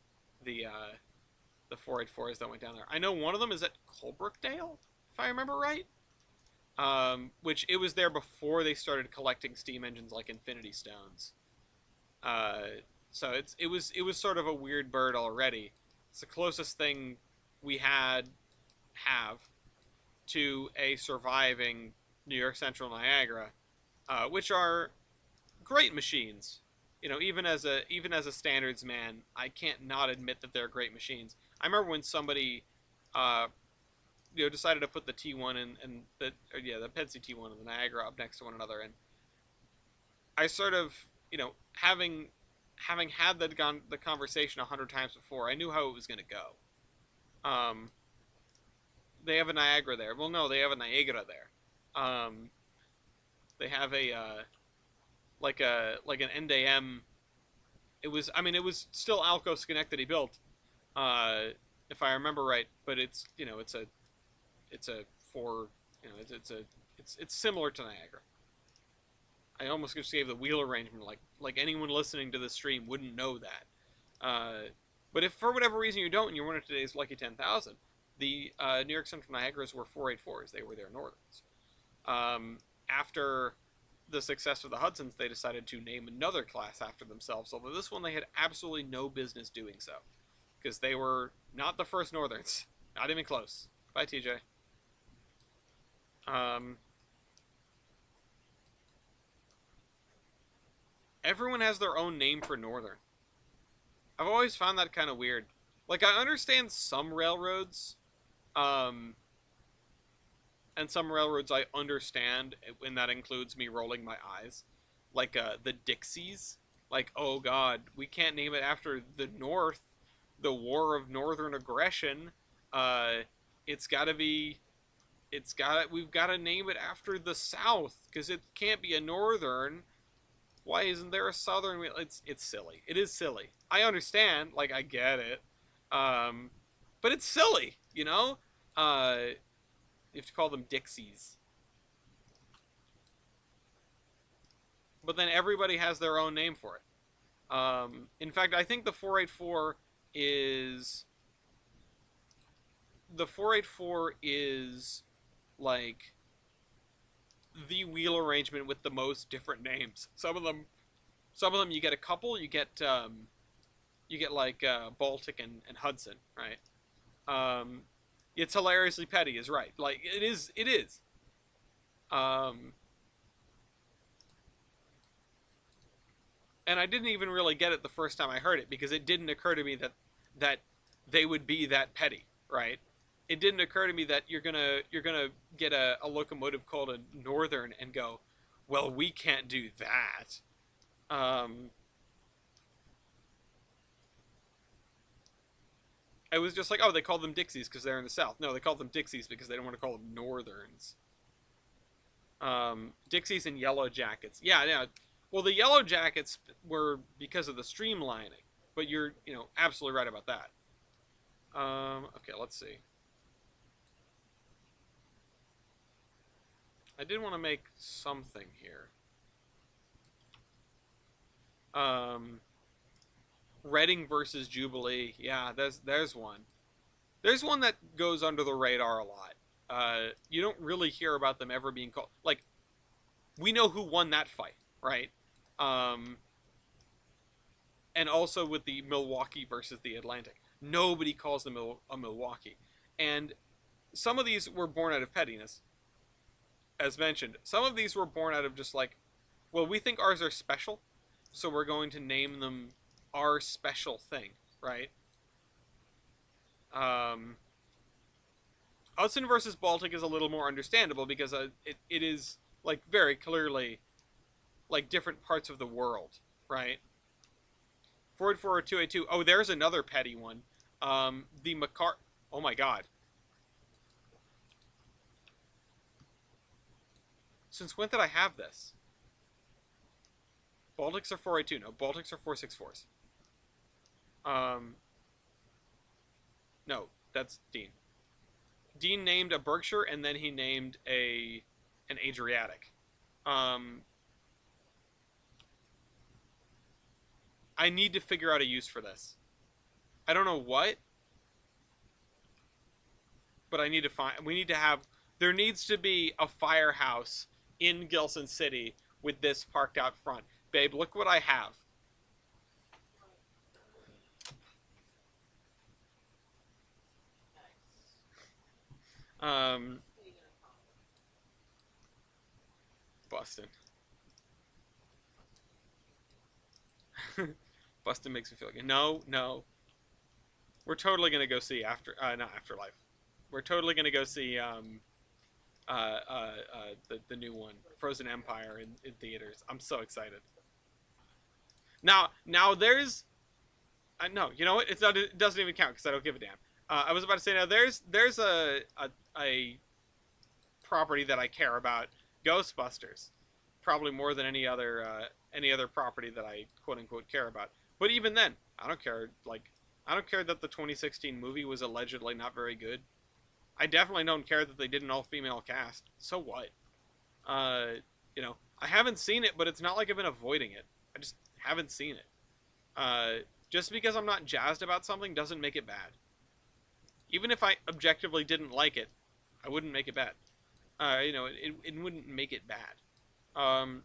the 484s that went down there. I know one of them is at Colebrookdale, if I remember right. Which it was there before they started collecting steam engines like Infinity Stones. Uh, so it was sort of a weird bird already. It's the closest thing we have to a surviving New York Central Niagara, which are great machines. Even as a standards man, I can't not admit that they're great machines. I remember when somebody uh, decided to put the T1 and the Pennsy T1 and the Niagara up next to one another, and I sort of having had the conversation 100 times before, I knew how it was going to go. They have a Niagara there. Well, no, they have a Niagara there. They have a like an NDM. It was still Alco Schenectady built, if I remember right. But it's a four, it's similar to Niagara. I almost just gave the wheel arrangement, like anyone listening to this stream wouldn't know that. But if for whatever reason you don't, and you're one of today's lucky 10,000, the New York Central Niagaras were 484s. They were their Northerns. After the success of the Hudsons, they decided to name another class after themselves, although this one they had absolutely no business doing so, because they were not the first Northerns. Not even close. Bye, TJ. Everyone has their own name for Northern. I've always found that kind of weird. Like, I understand some railroads, and some railroads I understand, and that includes me rolling my eyes. Like, the Dixies. Like, oh god, we can't name it after the North, the War of Northern Aggression. It's gotta be, we've gotta name it after the South, because it can't be a Northern. Why isn't there a Southern? It's silly. It is silly. I understand, like, I get it. But it's silly, you know? You have to call them Dixies. But then everybody has their own name for it. In fact, I think the 484 is... The 484 is, like, the wheel arrangement with the most different names. Some of them you get a couple. You get like Baltic and Hudson, right? It's hilariously petty, is right. Like it is. And I didn't even really get it the first time I heard it, because it didn't occur to me that they would be that petty, right? It didn't occur to me that you're gonna get a locomotive called a Northern and go, well, we can't do that. I was just like, oh, they call them Dixies because they're in the South. No, they call them Dixies because they don't want to call them Northerns. Dixies and Yellow Jackets. Yeah. Well, the Yellow Jackets were because of the streamlining, but you're absolutely right about that. Okay, let's see. I did want to make something here. Reading versus Jubilee. Yeah, there's one. There's one that goes under the radar a lot. You don't really hear about them ever being called. Like, we know who won that fight, right? And also with the Milwaukee versus the Atlantic. Nobody calls them a Milwaukee. And some of these were born out of pettiness, as mentioned. Some of these were born out of just like, well, we think ours are special, so we're going to name them our special thing, right? Um, Hudson versus Baltic is a little more understandable because it is like very clearly like different parts of the world, right? 4840282. Oh, there's another petty one. The Macar. Oh my god. Since when did I have this? Baltics are 482. No, Baltics are 464s. Um, no, that's Dean. Dean named a Berkshire and then he named an Adriatic. Um, I need to figure out a use for this. I don't know what, but I need to find. We need to have. There needs to be a firehouse in Gilson City with this parked out front. Babe, look what I have. Um, Bustin. Bustin makes me feel like no, no. We're totally gonna go see not Afterlife. We're totally gonna go see the new one, Frozen Empire, in theaters. I'm so excited. Now there's no, you know what? It's not. It doesn't even count because I don't give a damn. I was about to say now there's a property that I care about, Ghostbusters, probably more than any other property that I quote unquote care about. But even then, I don't care. Like I don't care that the 2016 movie was allegedly not very good. I definitely don't care that they did an all-female cast. So what? Uh, I haven't seen it, but it's not like I've been avoiding it. I just haven't seen it. Uh, just because I'm not jazzed about something doesn't make it bad. Even if I objectively didn't like it, I wouldn't make it bad. It wouldn't make it bad. Um,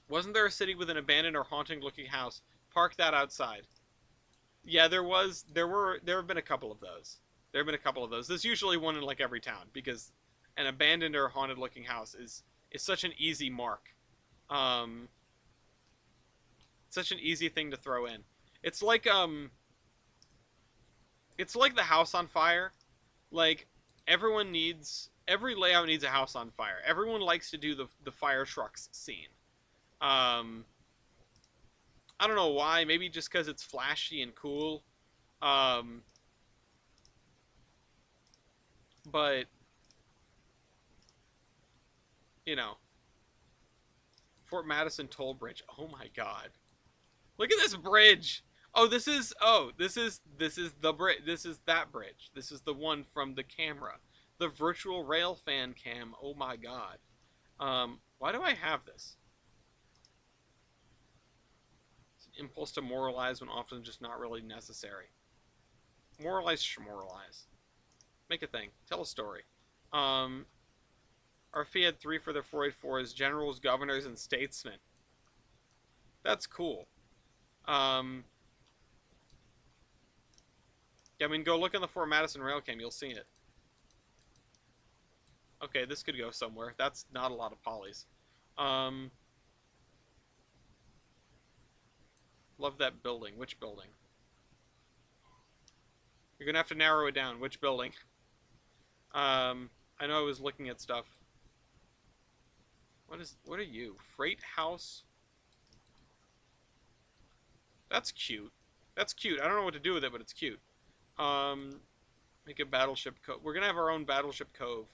wasn't there a city with an abandoned or haunting-looking house? Park that outside. Yeah, there have been a couple of those. There have been a couple of those. There's usually one in like every town because an abandoned or haunted looking house is such an easy mark. Um, such an easy thing to throw in. It's like the house on fire. Like every layout needs a house on fire. Everyone likes to do the fire trucks scene. Um, I don't know why. Maybe just because it's flashy and cool. Um, but you know, Fort Madison Toll Bridge. Oh my God! Look at this bridge. This is the bridge. This is that bridge. This is the one from the camera, the virtual rail fan cam. Oh my God! Why do I have this? It's an impulse to moralize when often just not really necessary. Moralize, schmoralize. Make a thing. Tell a story. Um, our fee had 3 for their 484 as generals, governors, and statesmen. That's cool. Yeah, I mean, go look in the Fort Madison rail cam. You'll see it. Okay, this could go somewhere. That's not a lot of polys. Love that building. Which building? You're gonna have to narrow it down. Which building? I know I was looking at stuff. What are you? Freight House? That's cute. That's cute. I don't know what to do with it, but it's cute. Make a battleship cove. We're gonna have our own battleship cove.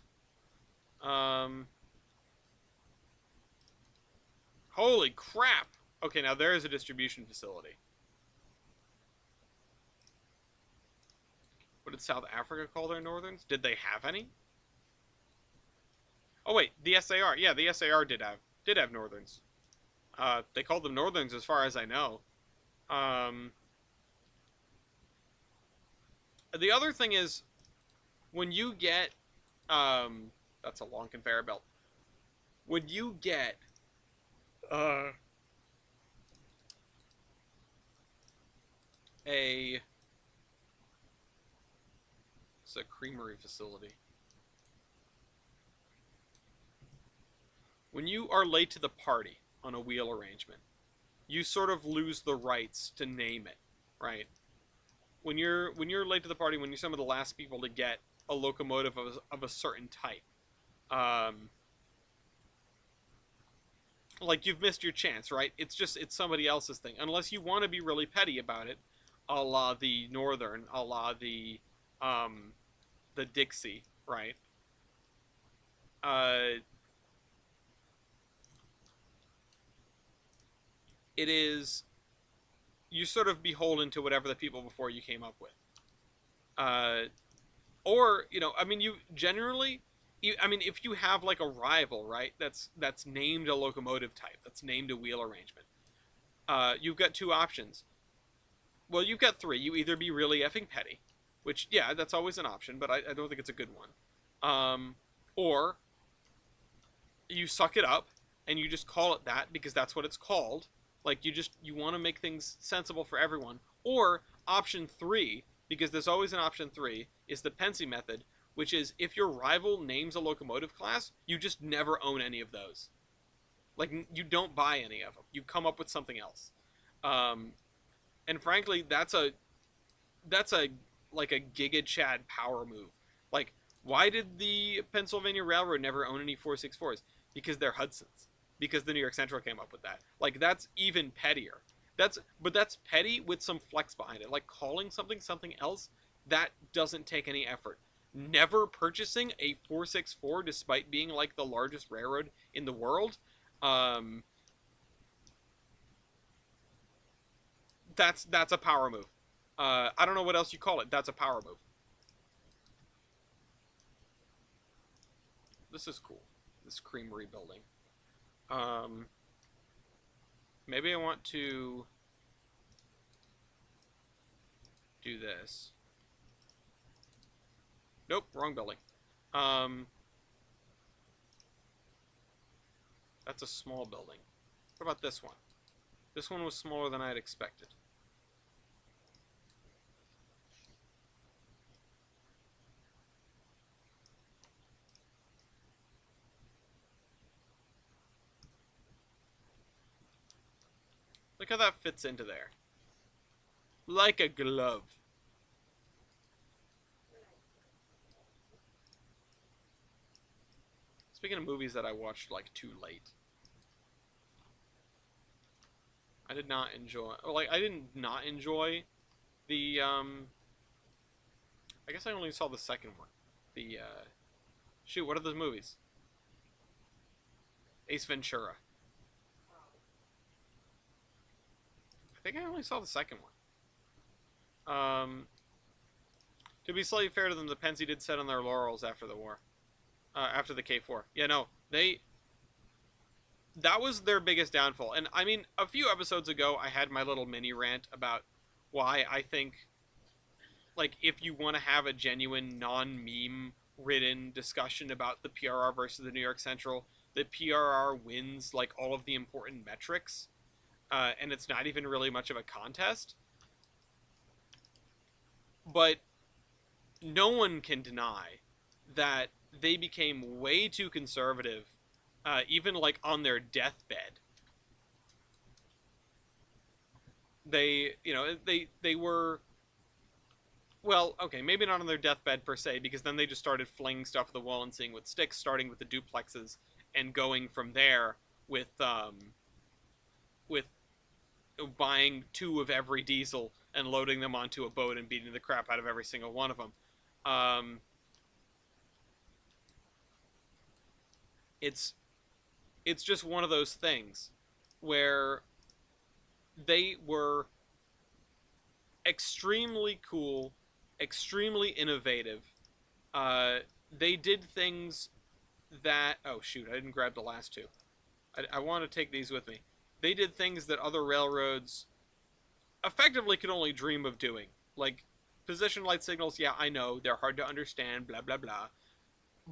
Holy crap! Okay, now there is a distribution facility. What did South Africa call their northerns? Did they have any? Oh wait, the SAR. Yeah, the SAR did have northerns. They called them northerns as far as I know. The other thing is, when you get, that's a long conveyor belt. When you get, a It's a creamery facility. When you are late to the party on a wheel arrangement, you sort of lose the rights to name it, right? When you're late to the party, when you're some of the last people to get a locomotive of a certain type, um, like you've missed your chance, right? It's somebody else's thing, unless you want to be really petty about it, a la the Northern, a la um, the Dixie, right? Uh, it is you sort of beholden to whatever the people before you came up with. Uh, or I mean, you generally, I mean, if you have like a rival, right? That's named a locomotive type, that's named a wheel arrangement. You've got two options. Well, you've got three. You either be really effing petty, which yeah, that's always an option, but I don't think it's a good one. Or you suck it up and you just call it that because that's what it's called. Like you want to make things sensible for everyone. Or option three, because there's always an option three, is the Pensy method, which is if your rival names a locomotive class, you just never own any of those. Like you don't buy any of them. You come up with something else. Um, and frankly, that's a like a Giga Chad power move. Like, why did the Pennsylvania Railroad never own any 464s? Because they're Hudsons. Because the New York Central came up with that. Like, that's even pettier. That's petty with some flex behind it. Like calling something something else, that doesn't take any effort. Never purchasing a 464 despite being like the largest railroad in the world, um, that's a power move. I don't know what else you call it. That's a power move. This is cool. This creamery building. Um, maybe I want to do this. Nope, wrong building. Um, that's a small building. What about this one? This one was smaller than I had expected. Look how that fits into there. Like a glove. Speaking of movies that I watched like too late. I did not enjoy, like I didn't not enjoy the I guess I only saw the second one. The shoot, what are those movies? Ace Ventura. I think I only saw the second one. To be slightly fair to them, the Pensy did set on their laurels after the war. After the K4. Yeah, no. That was their biggest downfall. And I mean, a few episodes ago, I had my little mini rant about why I think, like, if you want to have a genuine non-meme ridden discussion about the PRR versus the New York Central, the PRR wins, like, all of the important metrics. And it's not even really much of a contest. But no one can deny that they became way too conservative, even like on their deathbed. They were, well, okay, maybe not on their deathbed per se, because then they just started flinging stuff at the wall and seeing what sticks, starting with the duplexes and going from there with buying two of every diesel and loading them onto a boat and beating the crap out of every single one of them. It's just one of those things where they were extremely cool, extremely innovative. They did things that, oh shoot, I didn't grab the last two. I want to take these with me. They did things that other railroads effectively could only dream of doing. Like, position light signals, yeah, I know, they're hard to understand, blah, blah, blah.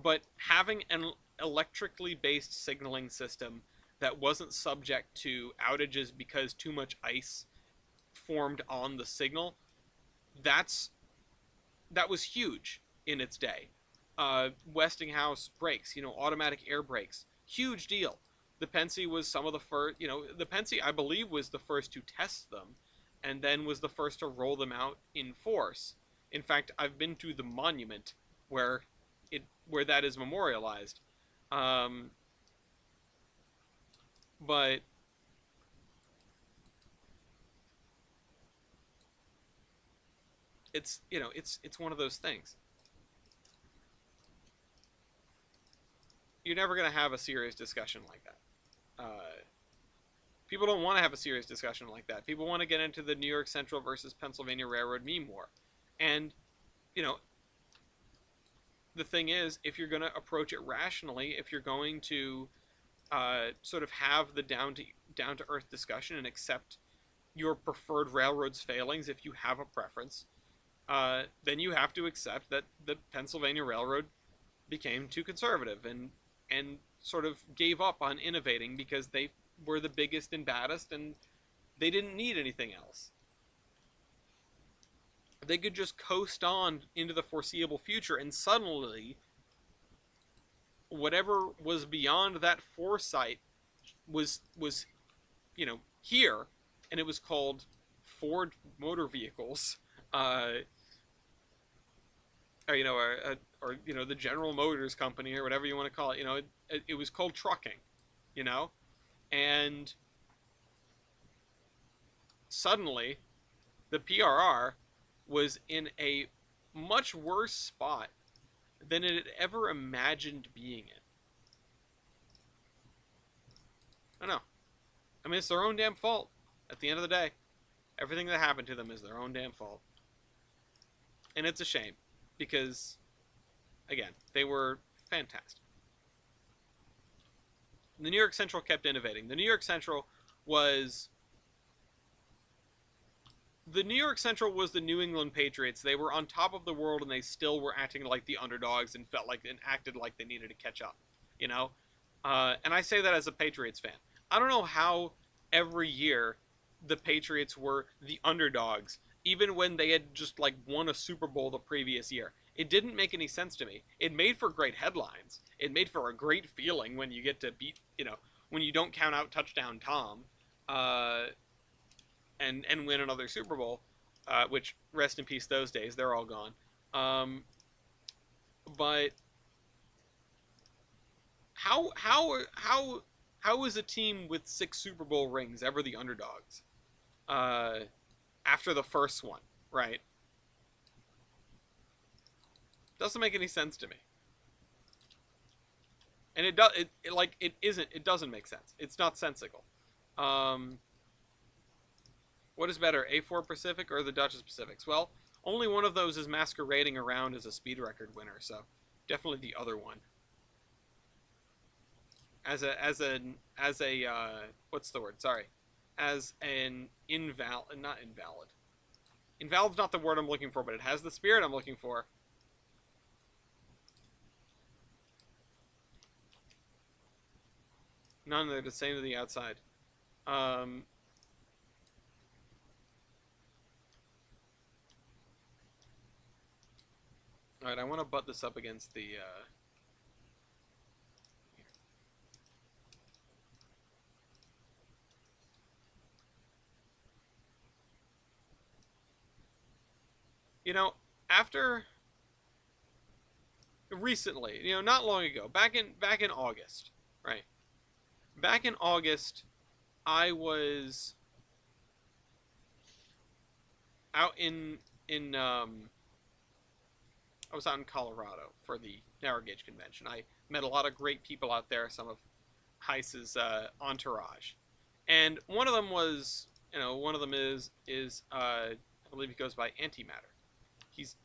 But having an electrically based signaling system that wasn't subject to outages because too much ice formed on the signal, that was huge. in its day. Westinghouse brakes, automatic air brakes, huge deal. The Pennsy was some of the first, the Pennsy, I believe, was the first to test them, and then was the first to roll them out in force. In fact, I've been to the monument where where that is memorialized. Um, but it's one of those things. You're never gonna have a serious discussion like that. People don't want to have a serious discussion like that. People want to get into the New York Central versus Pennsylvania Railroad meme war. And, you know, the thing is, if you're going to approach it rationally, if you're going to sort of have the down to earth discussion and accept your preferred railroad's failings if you have a preference, then you have to accept that the Pennsylvania Railroad became too conservative and sort of gave up on innovating because they were the biggest and baddest and they didn't need anything else. They could just coast on into the foreseeable future, and suddenly whatever was beyond that foresight was here, and it was called Ford Motor Vehicles, or the General Motors Company or whatever you want to call it. It was called trucking, and suddenly the PRR was in a much worse spot than it had ever imagined being in. I don't know. I mean, it's their own damn fault. At the end of the day, everything that happened to them is their own damn fault. And it's a shame, because, again, they were fantastic. The New York Central kept innovating. The New York Central was the New England Patriots. They were on top of the world, and they still were acting like the underdogs and acted like they needed to catch up, And I say that as a Patriots fan. I don't know how every year the Patriots were the underdogs, even when they had just won a Super Bowl the previous year. It didn't make any sense to me. It made for great headlines. It made for a great feeling when you get to beat, when you don't count out touchdown Tom, and win another Super Bowl, which, rest in peace those days, they're all gone. But how is a team with 6 Super Bowl rings ever the underdogs? After the first one, right? Doesn't make any sense to me. And it doesn't make sense. It's not sensical. What is better, A4 Pacific or the Duchess Pacifics? Well, only one of those is masquerading around as a speed record winner, so definitely the other one. As what's the word? Sorry. As an not invalid. Invalid's not the word I'm looking for, but it has the spirit I'm looking for. None, they're the same to the outside. Alright, I want to butt this up against the, after recently, not long ago, back in August, right? Back in August, I was out in Colorado for the Narrow Gauge Convention. I met a lot of great people out there, some of Heiss's entourage, and one of them is I believe he goes by Antimatter. He's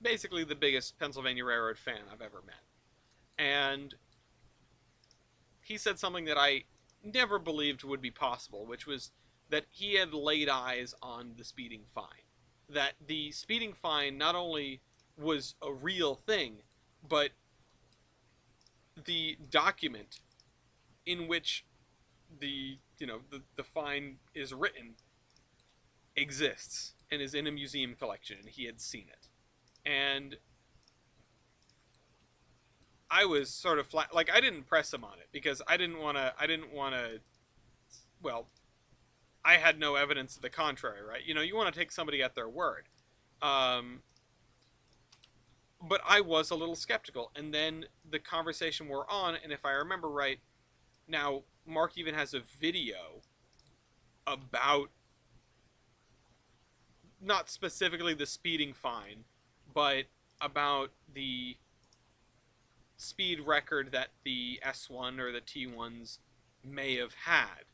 basically the biggest Pennsylvania Railroad fan I've ever met, and he said something that I never believed would be possible, which was that he had laid eyes on the speeding fine. That the speeding fine not only was a real thing, but the document in which the fine is written exists and is in a museum collection, and he had seen it. And I was sort of flat. Like, I didn't press him on it because I didn't want to. Well, I had no evidence to the contrary, right? You know, you want to take somebody at their word. Um, but I was a little skeptical. And then the conversation we're on, and if I remember right, now Mark even has a video about not specifically the speeding fine, but about the speed record that the S1 or the T1s may have had.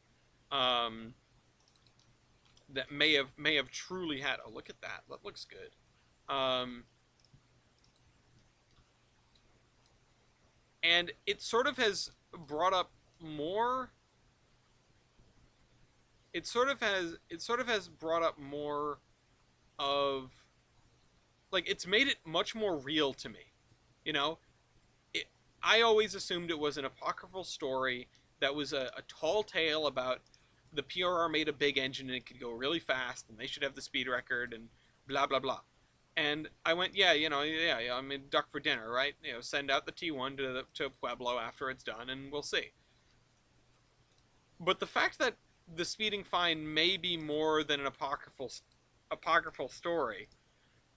That may have truly had. Oh, look at that. That looks good. And it sort of has brought up more. It sort of has brought up more of, like, it's made it much more real to me. You know, I always assumed it was an apocryphal story that was a tall tale about the PRR made a big engine and it could go really fast and they should have the speed record and blah blah blah. And I went, yeah, yeah, I mean, duck for dinner, right? You know, send out the T1 to Pueblo after it's done, and we'll see. But the fact that the speeding fine may be more than an apocryphal story,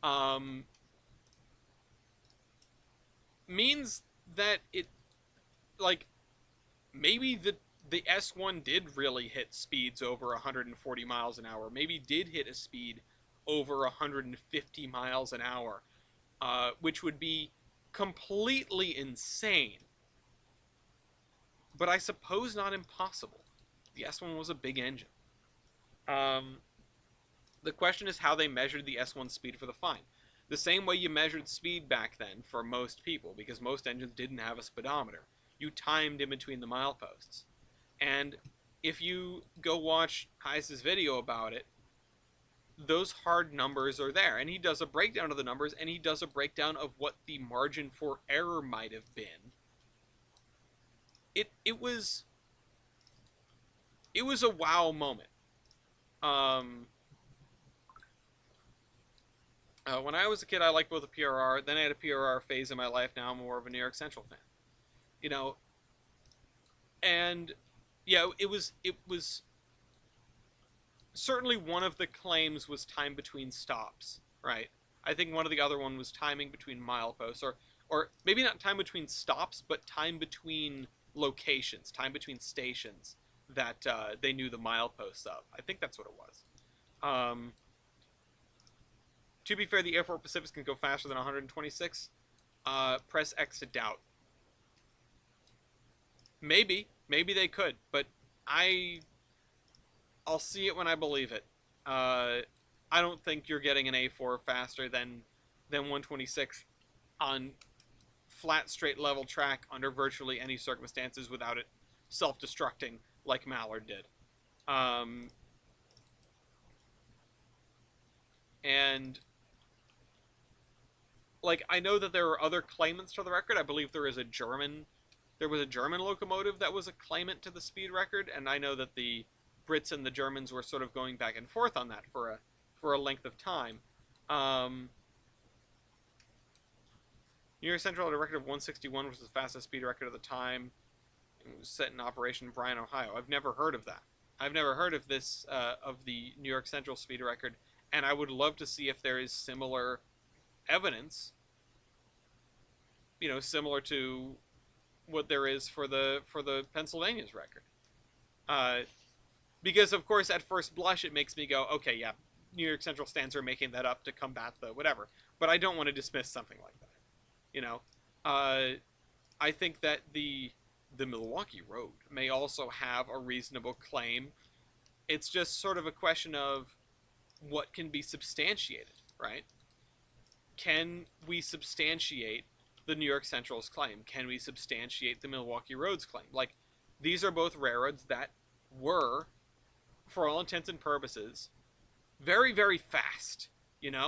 um, means that it, like, maybe the S1 did really hit speeds over 140 miles an hour. Maybe did hit a speed over 150 miles an hour, which would be completely insane. But I suppose not impossible. The S1 was a big engine. Um, the question is how they measured the S1 speed for the fine. The same way you measured speed back then for most people, because most engines didn't have a speedometer. You timed in between the mileposts. And if you go watch Heiss's video about it, those hard numbers are there. And he does a breakdown of the numbers, and he does a breakdown of what the margin for error might have been. It was a wow moment. When I was a kid, I liked both the PRR. Then I had a PRR phase in my life. Now I'm more of a New York Central fan. You know, and yeah, it was certainly one of the claims was time between stops, right? I think one of the other one was timing between mileposts, or maybe not time between stops, but time between locations, time between stations that they knew the mileposts of. I think that's what it was. To be fair, the Airport Pacifics can go faster than 126. Press X to doubt. Maybe they could, but I'll see it when I believe it. I don't think you're getting an A4 faster than 126 on flat, straight, level track under virtually any circumstances without it self-destructing like Mallard did. And like, I know that there are other claimants to the record. I believe there was a German locomotive that was a claimant to the speed record, and I know that the Brits and the Germans were sort of going back and forth on that for a length of time. New York Central had a record of 161, which was the fastest speed record of the time. It was set in Operation Bryan, Ohio. I've never heard of that. I've never heard of this, of the New York Central speed record, and I would love to see if there is similar evidence, similar to what there is for the Pennsylvania's record. Because, of course, at first blush, it makes me go, okay, yeah, New York Central stands are making that up to combat the whatever. But I don't want to dismiss something like that. I think that the Milwaukee Road may also have a reasonable claim. It's just sort of a question of what can be substantiated, right? Can we substantiate the New York Central's claim? Can we substantiate the Milwaukee Road's claim? Like, these are both railroads that were, for all intents and purposes, very, very fast, the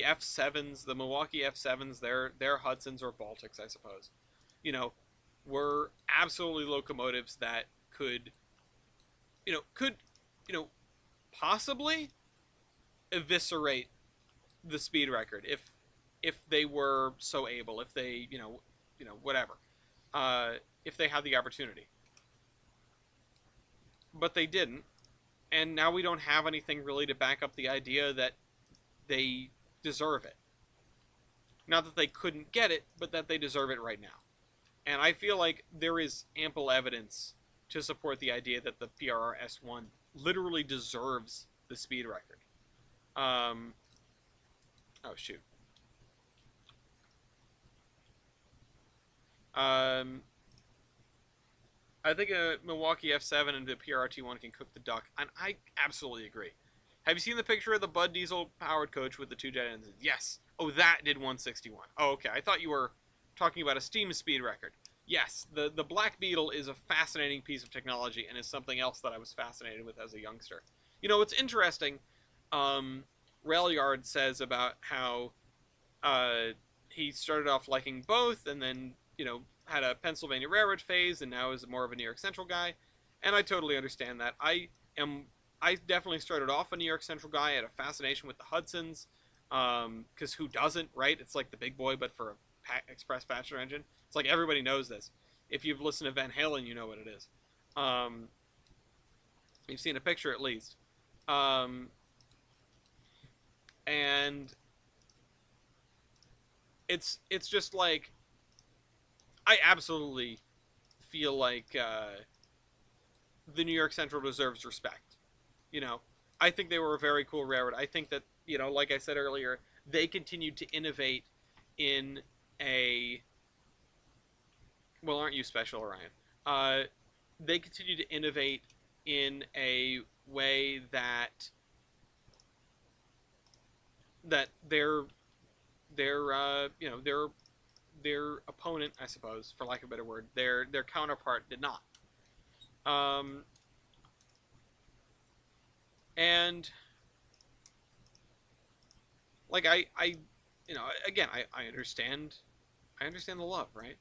F7s, the Milwaukee F7s, they're Hudsons or Baltics, I suppose, were absolutely locomotives that could possibly eviscerate the speed record if they were so able, if they, whatever, if they had the opportunity. But they didn't, and now we don't have anything really to back up the idea that they deserve it. Not that they couldn't get it, but that they deserve it right now. And I feel like there is ample evidence to support the idea that the PRR S1 literally deserves the speed record. Oh shoot. Um, I think a Milwaukee F7 and the PRR T1 can cook the duck, and I absolutely agree. Have you seen the picture of the Bud Diesel powered coach with the two jet engines? Yes. Oh, that did 161. Oh, okay. I thought you were talking about a steam speed record. Yes, the Black Beetle is a fascinating piece of technology and is something else that I was fascinated with as a youngster. It's interesting. Railyard says about how he started off liking both and then, had a Pennsylvania Railroad phase and now is more of a New York Central guy. And I totally understand that. I definitely started off a New York Central guy. I had a fascination with the Hudsons, because who doesn't, right? It's like the big boy, but for a express passenger engine. It's like everybody knows this. If you've listened to Van Halen, you know what it is. You've seen a picture at least. And it's just like, I absolutely feel like the New York Central deserves respect. I think they were a very cool railroad. I think that, like I said earlier, they continued to innovate in a... Well, aren't you special, Orion? They continue to innovate in a way that their opponent, I suppose, for lack of a better word, their counterpart did not. And like again, I understand the love, right?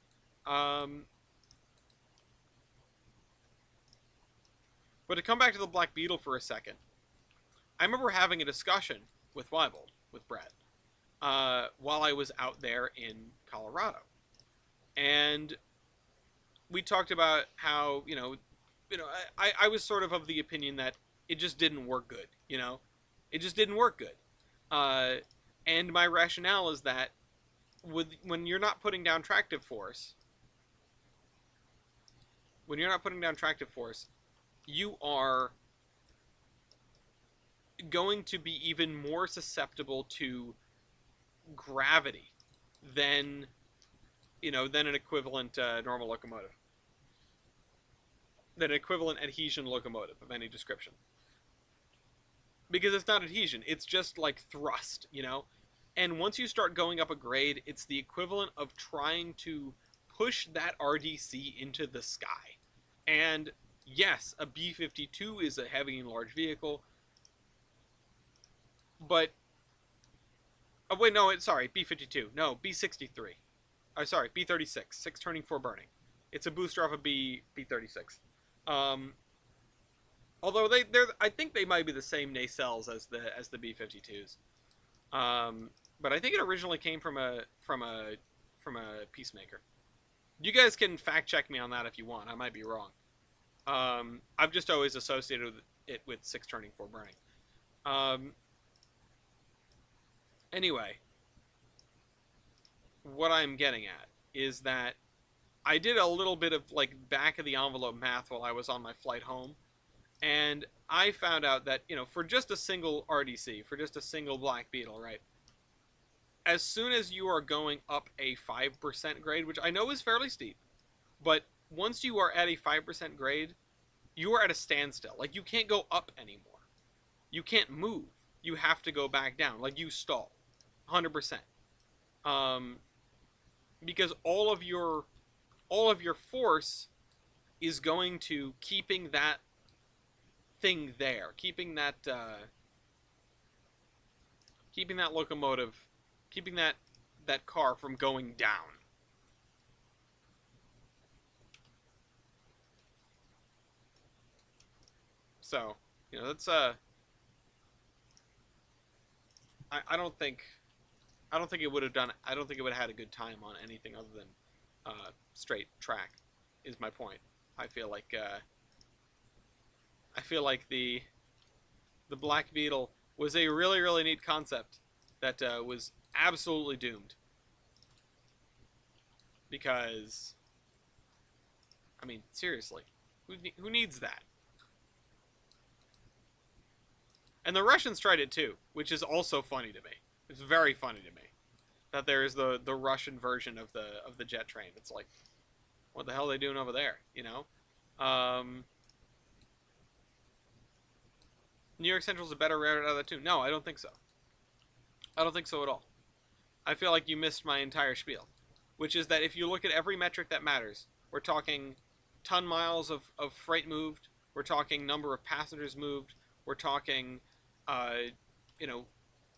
But to come back to the Black Beetle for a second, I remember having a discussion with Weibold, with Brad, while I was out there in Colorado, and we talked about how I was sort of the opinion that it just didn't work good. It just didn't work good. And my rationale is that when you're not putting down tractive force, you are going to be even more susceptible to gravity than an equivalent normal locomotive, than an equivalent adhesion locomotive of any description. Because it's not adhesion, it's just like thrust, And once you start going up a grade, it's the equivalent of trying to push that RDC into the sky. And yes, a B-52 is a heavy and large vehicle, but... Oh, wait, no, sorry, B-52. No, B-63. Oh, sorry, B-36. 6 turning, 4 burning. It's a booster off a B-36. Although I think they might be the same nacelles as the B-52s. But I think it originally came from a Peacemaker. You guys can fact check me on that if you want. I might be wrong. I've just always associated it with 6 turning, 4 burning. Anyway, what I'm getting at is that I did a little bit of like back of the envelope math while I was on my flight home, and I found out that for just a single RDC, for just a single Black Beetle, right? As soon as you are going up a 5% grade, which I know is fairly steep, but once you are at a 5% grade, you are at a standstill. Like, you can't go up anymore. You can't move. You have to go back down. Like, you stall. 100%. Because all of your force is going to keeping that thing there, keeping that locomotive, keeping that car from going down. So, that's I don't think I don't think it would have done. I don't think it would have had a good time on anything other than straight track. Is my point. I feel like the Black Beetle was a really really neat concept that was absolutely doomed because I mean seriously, who needs that? And the Russians tried it too, which is also funny to me. It's very funny to me that there is the Russian version of the jet train. It's like, what the hell are they doing over there? You know, New York Central's a better railroad out of the two. No, I don't think so. I don't think so at all. I feel like you missed my entire spiel, which is that if you look at every metric that matters, we're talking ton miles of freight moved, we're talking number of passengers moved, we're talking, you know,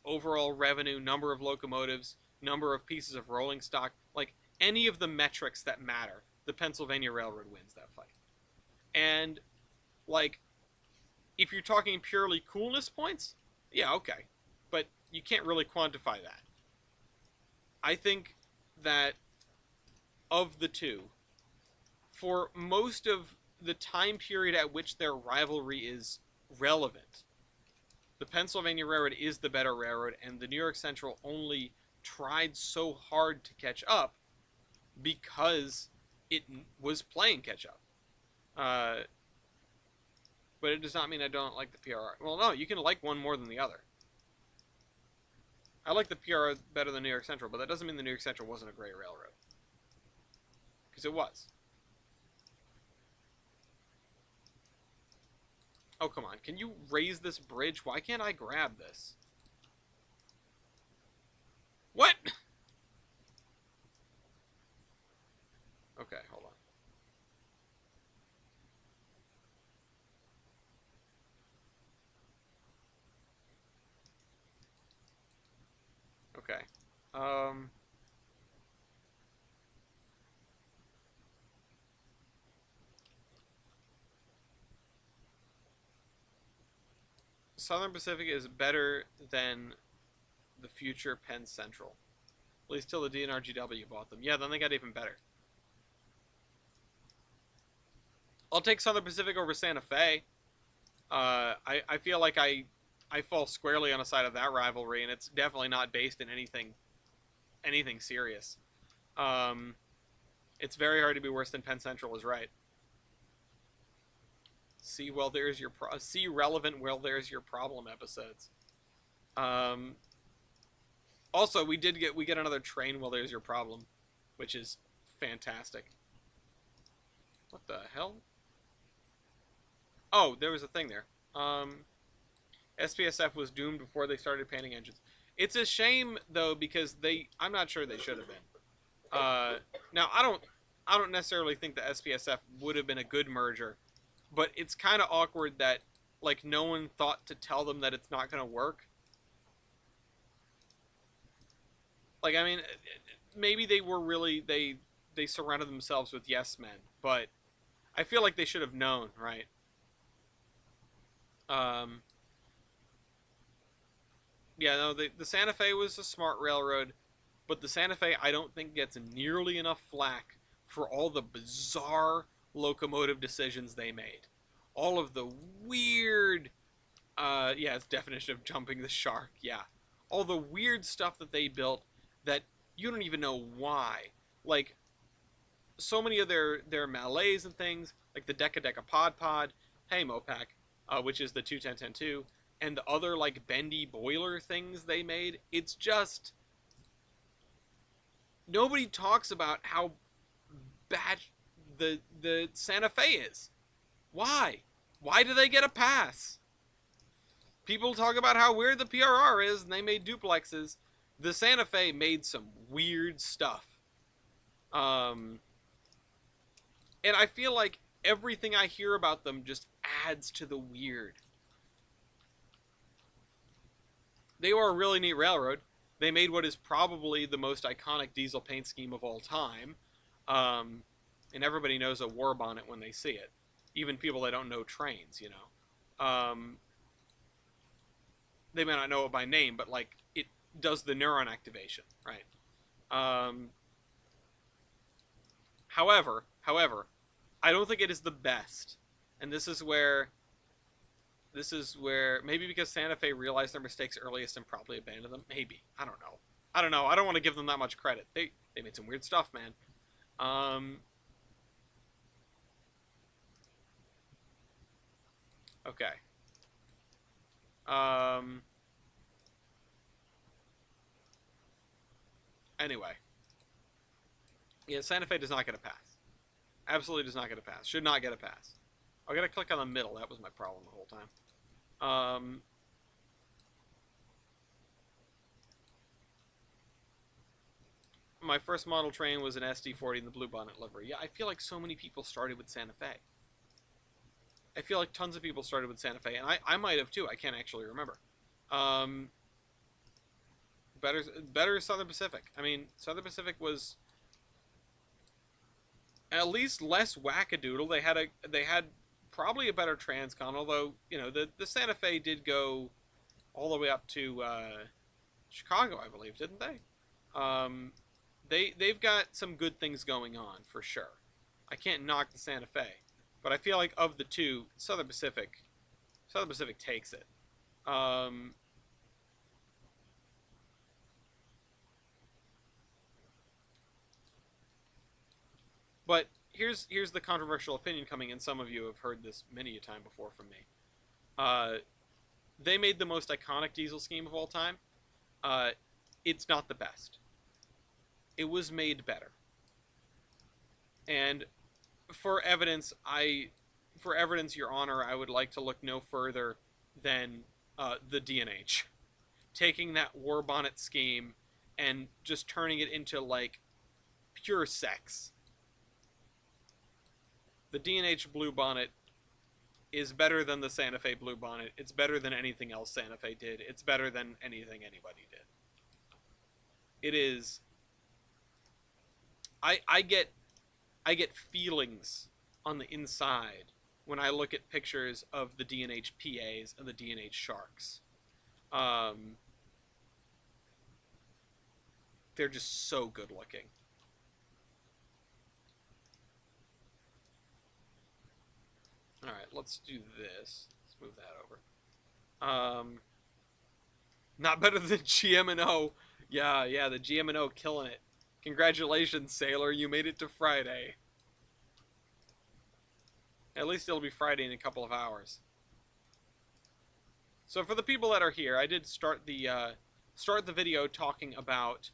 overall revenue, number of locomotives, number of pieces of rolling stock, like any of the metrics that matter, the Pennsylvania Railroad wins that fight. And like, if you're talking purely coolness points, yeah, okay, but you can't really quantify that. I think that of the two, for most of the time period at which their rivalry is relevant, the Pennsylvania Railroad is the better railroad, and the New York Central only tried so hard to catch up because it was playing catch up. But it does not mean I don't like the PRR. Well, no, you can like one more than the other. I like the PRR better than New York Central, but that doesn't mean the New York Central wasn't a great railroad. Because it was. Oh, come on. Can you raise this bridge? Why can't I grab this? What? Okay, hold on. Okay. Southern Pacific is better than the future Penn Central. At least till the DNRGW bought them. Yeah, then they got even better. I'll take Southern Pacific over Santa Fe. I feel like I fall squarely on the side of that rivalry, and it's definitely not based in anything serious. It's very hard to be worse than Penn Central is right. See, well, there's your see relevant. Well, there's your problem episodes. Also, we get another train. Well, there's your problem, which is fantastic. What the hell? Oh, there was a thing there. SPSF was doomed before they started painting engines. It's a shame though because I'm not sure they should have been. Now I don't necessarily think the SPSF would have been a good merger, but it's kind of awkward that like no one thought to tell them that it's not going to work. Like I mean, maybe they were really they surrounded themselves with yes men, but I feel like they should have known, right? Yeah, no, the Santa Fe was a smart railroad, but the Santa Fe I don't think gets nearly enough flack for all the bizarre locomotive decisions they made. All of the weird, yeah, it's definition of jumping the shark, yeah. All the weird stuff that they built that you don't even know why. Like, so many of their malaise and things, like the Deca Deca Pod Pod, hey Mopac, which is the 210-10-2, and the other like bendy boiler things they made, it's just nobody talks about how bad the Santa Fe is. Why? Why do they get a pass? People talk about how weird the PRR is and they made duplexes. The Santa Fe made some weird stuff. And I feel like everything I hear about them just adds to the weird. They were a really neat railroad. They made what is probably the most iconic diesel paint scheme of all time. And everybody knows a war bonnet when they see it. Even people that don't know Trainz, you know. They may not know it by name, but like does the neuron activation, right? Um, however, I don't think it is the best, and this is where maybe because Santa Fe realized their mistakes earliest and probably abandoned them. Maybe, I don't know. I don't know. I don't want to give them that much credit. They made some weird stuff, man. Um, okay. Um, anyway, yeah, Santa Fe does not get a pass. Absolutely does not get a pass. Should not get a pass. I gotta click on the middle. That was my problem the whole time. My first model train was an SD40 in the Blue Bonnet livery. Yeah, I feel like so many people started with Santa Fe. I feel like tons of people started with Santa Fe, and I might have too. I can't actually remember. Um, better Southern Pacific. I mean, Southern Pacific was at least less wackadoodle. They had probably a better transcon, although the Santa Fe did go all the way up to Chicago, I believe, didn't they? Um, they've got some good things going on for sure. I can't knock the Santa Fe, but I feel like of the two, Southern Pacific takes it. But here's the controversial opinion coming in. Some of you have heard this many a time before from me. Uh, they made the most iconic diesel scheme of all time. Uh, it's not the best. It was made better. And for evidence, Your Honor, I would like to look no further than the D&H, taking that war bonnet scheme and just turning it into like pure sex. The D&H Blue Bonnet is better than the Santa Fe Blue Bonnet. It's better than anything else Santa Fe did. It's better than anything anybody did. It is. I get feelings on the inside when I look at pictures of the D&H PAs and the D&H Sharks. They're just so good looking. All right, let's do this. Let's move that over. Not better than GM&O. Yeah, the GM&O killing it. Congratulations, Sailor, you made it to Friday. At least it'll be Friday in a couple of hours. So for the people that are here, I did start the video talking about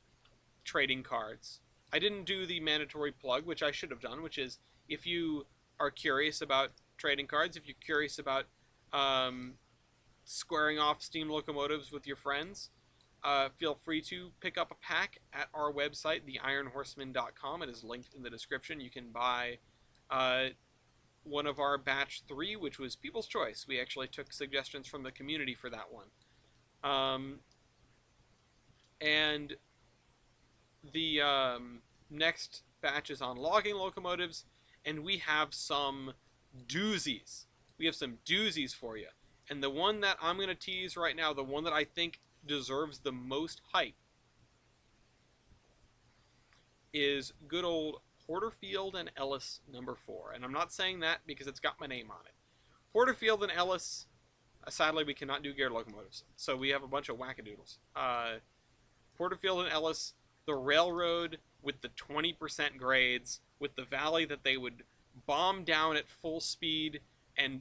trading cards. I didn't do the mandatory plug, which I should have done, which is if you are curious about trading cards, if you're curious about squaring off steam locomotives with your friends, feel free to pick up a pack at our website, theironhorseman.com. It is linked in the description. You can buy one of our batch 3, which was People's Choice. We actually took suggestions from the community for that one. And the next batch is on logging locomotives, and we have some doozies. We have some doozies for you. And the one that I'm going to tease right now, the one that I think deserves the most hype, is good old Porterfield and Ellis number 4. And I'm not saying that because it's got my name on it. Porterfield and Ellis, sadly we cannot do geared locomotives, so we have a bunch of wackadoodles. Porterfield and Ellis, the railroad with the 20% grades, with the valley that they would bomb down at full speed and,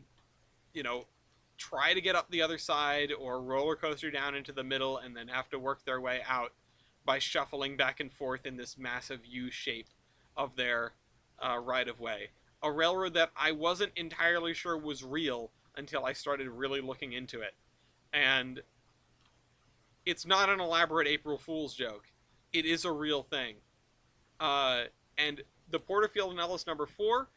try to get up the other side or roller coaster down into the middle and then have to work their way out by shuffling back and forth in this massive U shape of their right-of-way. A railroad that I wasn't entirely sure was real until I started really looking into it. And it's not an elaborate April Fool's joke. It is a real thing. And the Porterfield and Ellis number 4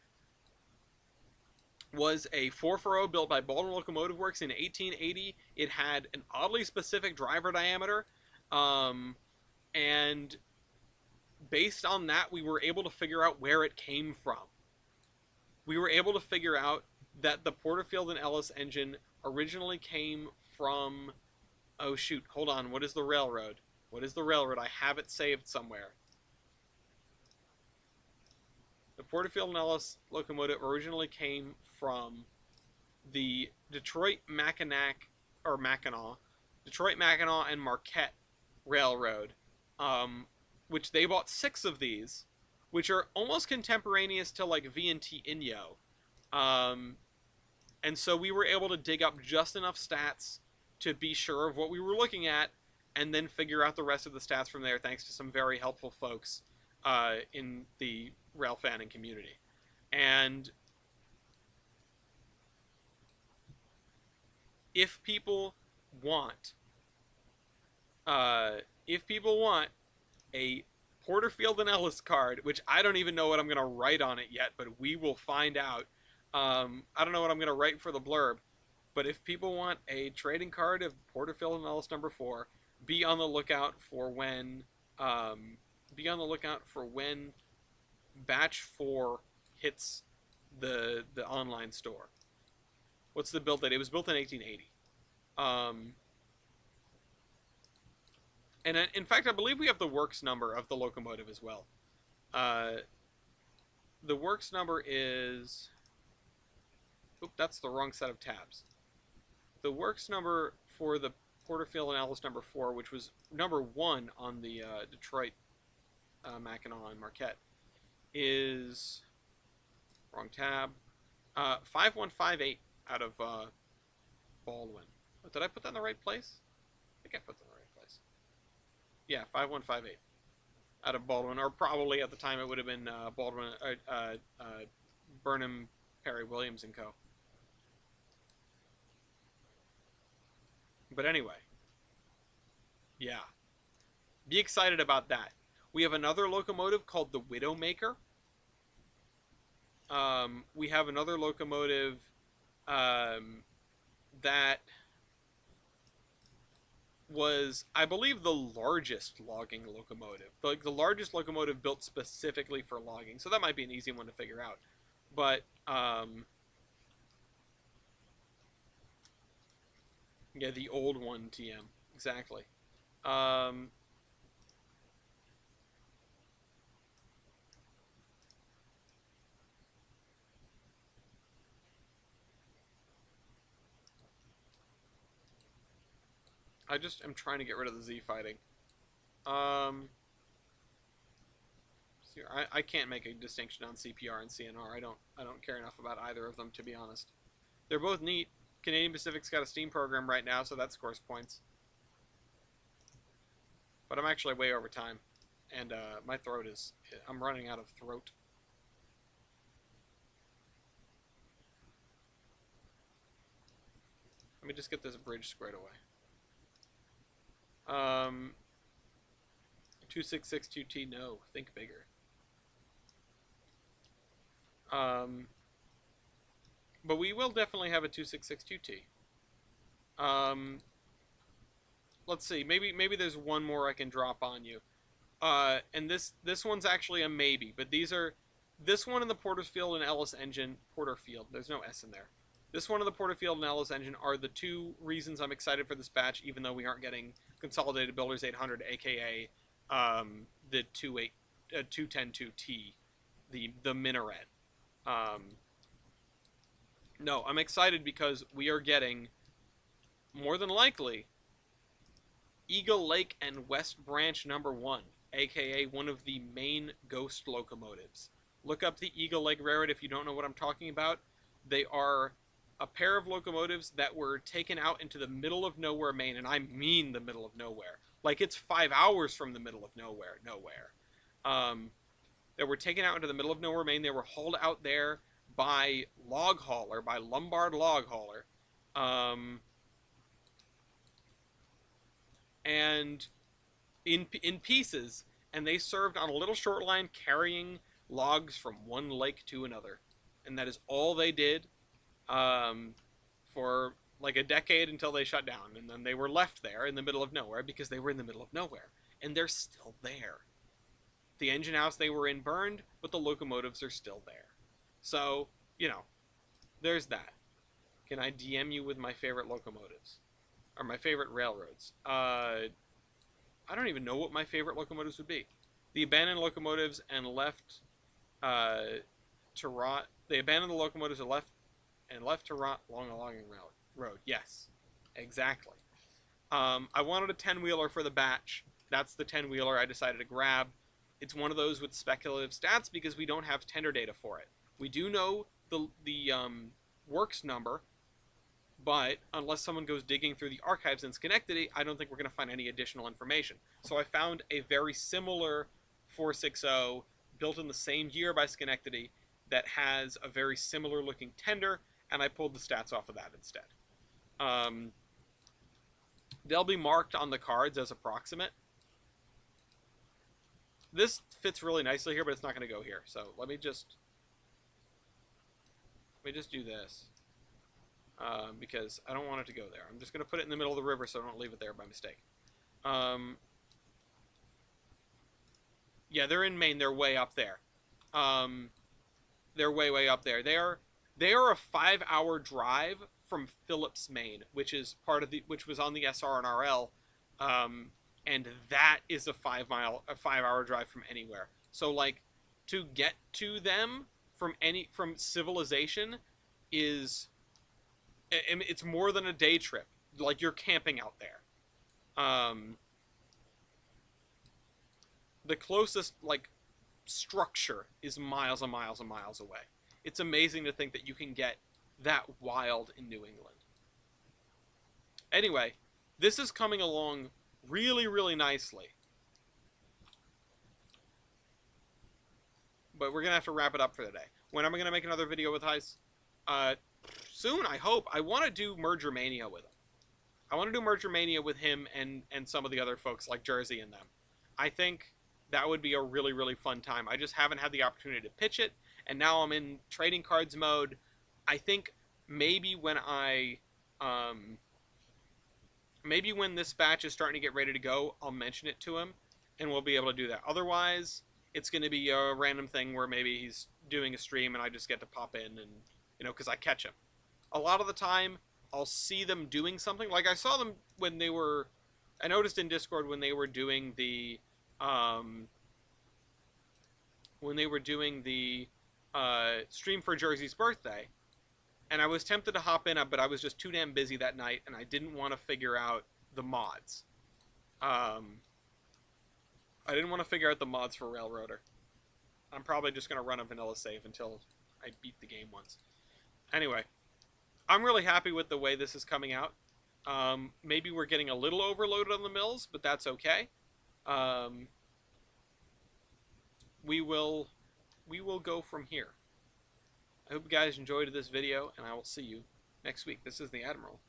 was a 440 built by Baldwin Locomotive Works in 1880. It had an oddly specific driver diameter, and based on that, we were able to figure out where it came from. We were able to figure out that the Porterfield and Ellis engine originally came from... Oh shoot, hold on, what is the railroad? What is the railroad? I have it saved somewhere. The Porterfield and Ellis locomotive originally came from the Detroit Mackinac, Detroit Mackinac and Marquette Railroad, which they bought 6 of these, which are almost contemporaneous to like V&T Inyo. And so we were able to dig up just enough stats to be sure of what we were looking at, and then figure out the rest of the stats from there, thanks to some very helpful folks in the rail fanning community. And if people want, a Porterfield and Ellis card, which I don't even know what I'm going to write on it yet, but we will find out. I don't know what I'm going to write for the blurb, but if people want a trading card of Porterfield and Ellis number 4, be on the lookout for when batch 4 hits the online store. What's the build date? It was built in 1880. And in fact, I believe we have the works number of the locomotive as well. The works number is... Oop, that's the wrong set of tabs. The works number for the Porterfield and Ellis number 4, which was number 1 on the Detroit Mackinac and Marquette, is... Wrong tab. 5158 out of Baldwin. Oh, did I put that in the right place? I think I put that in the right place. Yeah, 5158 out of Baldwin, or probably at the time it would have been Baldwin, Burnham, Perry, Williams, and Co. But anyway, yeah, be excited about that. We have another locomotive called the Widowmaker. We have another locomotive that was, I believe, the largest logging locomotive. Like the largest locomotive built specifically for logging. So that might be an easy one to figure out. But yeah, the old one, TM, exactly. I just am trying to get rid of the Z fighting. I can't make a distinction on CPR and CNR. I don't care enough about either of them, to be honest. They're both neat. Canadian Pacific's got a Steam program right now, so that scores points. But I'm actually way over time, and my throat is... I'm running out of throat. Let me just get this bridge squared away. 2662T, no. Think bigger. But we will definitely have a 2662T. Let's see. Maybe there's one more I can drop on you. And this one's actually a maybe. But these are... This one in the Porterfield and Ellis engine... Porterfield. There's no S in there. This one in the Porterfield and Ellis engine are the 2 reasons I'm excited for this batch, even though we aren't getting Consolidated Builders 800, aka the 2102T, the Minaret. No, I'm excited because we are getting, more than likely, Eagle Lake and West Branch number 1, aka one of the main ghost locomotives. Look up the Eagle Lake Railroad if you don't know what I'm talking about. They are a pair of locomotives that were taken out into the middle of nowhere, Maine, and I mean the middle of nowhere. Like, it's 5 hours from the middle of nowhere. They were taken out into the middle of nowhere, Maine. They were hauled out there by log hauler, by Lombard log hauler. And in pieces, and they served on a little short line carrying logs from one lake to another. And that is all they did. For like a decade until they shut down, and then they were left there in the middle of nowhere because they were in the middle of nowhere, and they're still there. The engine house they were in burned, but the locomotives are still there. So, you know, there's that. Can I DM you with my favorite locomotives? Or my favorite railroads? I don't even know what my favorite locomotives would be. The abandoned locomotives and left to rot. They abandoned the locomotives and left to rot along a logging road. Yes, exactly. I wanted a 10-wheeler for the batch. That's the 10-wheeler I decided to grab. It's one of those with speculative stats because we don't have tender data for it. We do know the works number, but unless someone goes digging through the archives in Schenectady, I don't think we're going to find any additional information. So I found a very similar 460 built in the same year by Schenectady that has a very similar looking tender, and I pulled the stats off of that instead. They'll be marked on the cards as approximate. This fits really nicely here, but it's not going to go here. So let me just do this. Because I don't want it to go there. I'm just going to put it in the middle of the river so I don't leave it there by mistake. Yeah, they're in Maine. They're way up there. They're way up there. They are a 5-hour drive from Phillips, Maine, which was on the SR and RL, and that is a 5-hour drive from anywhere. So like, to get to them from civilization is, it's more than a day trip. Like, you're camping out there. The closest like structure is miles and miles and miles away. It's amazing to think that you can get that wild in New England. Anyway, this is coming along really, really nicely. But we're going to have to wrap it up for today. When am I going to make another video with Heist? Soon, I hope. I want to do Merger Mania with him. I want to do Merger Mania with him and some of the other folks like Jersey and them. I think that would be a really, really fun time. I just haven't had the opportunity to pitch it, and now I'm in trading cards mode. I think maybe when maybe when this batch is starting to get ready to go, I'll mention it to him, and we'll be able to do that. Otherwise, it's going to be a random thing where maybe he's doing a stream and I just get to pop in and, because I catch him. A lot of the time, I'll see them doing something. Like, I saw them when they were, I noticed in Discord when they were doing the, stream for Jersey's birthday, and I was tempted to hop in, but I was just too damn busy that night, and I didn't want to figure out the mods. I didn't want to figure out the mods for Railroader. I'm probably just going to run a vanilla save until I beat the game once. Anyway, I'm really happy with the way this is coming out. Maybe we're getting a little overloaded on the mills, but that's okay. We will go from here. I hope you guys enjoyed this video, and I will see you next week. This is the Admiral.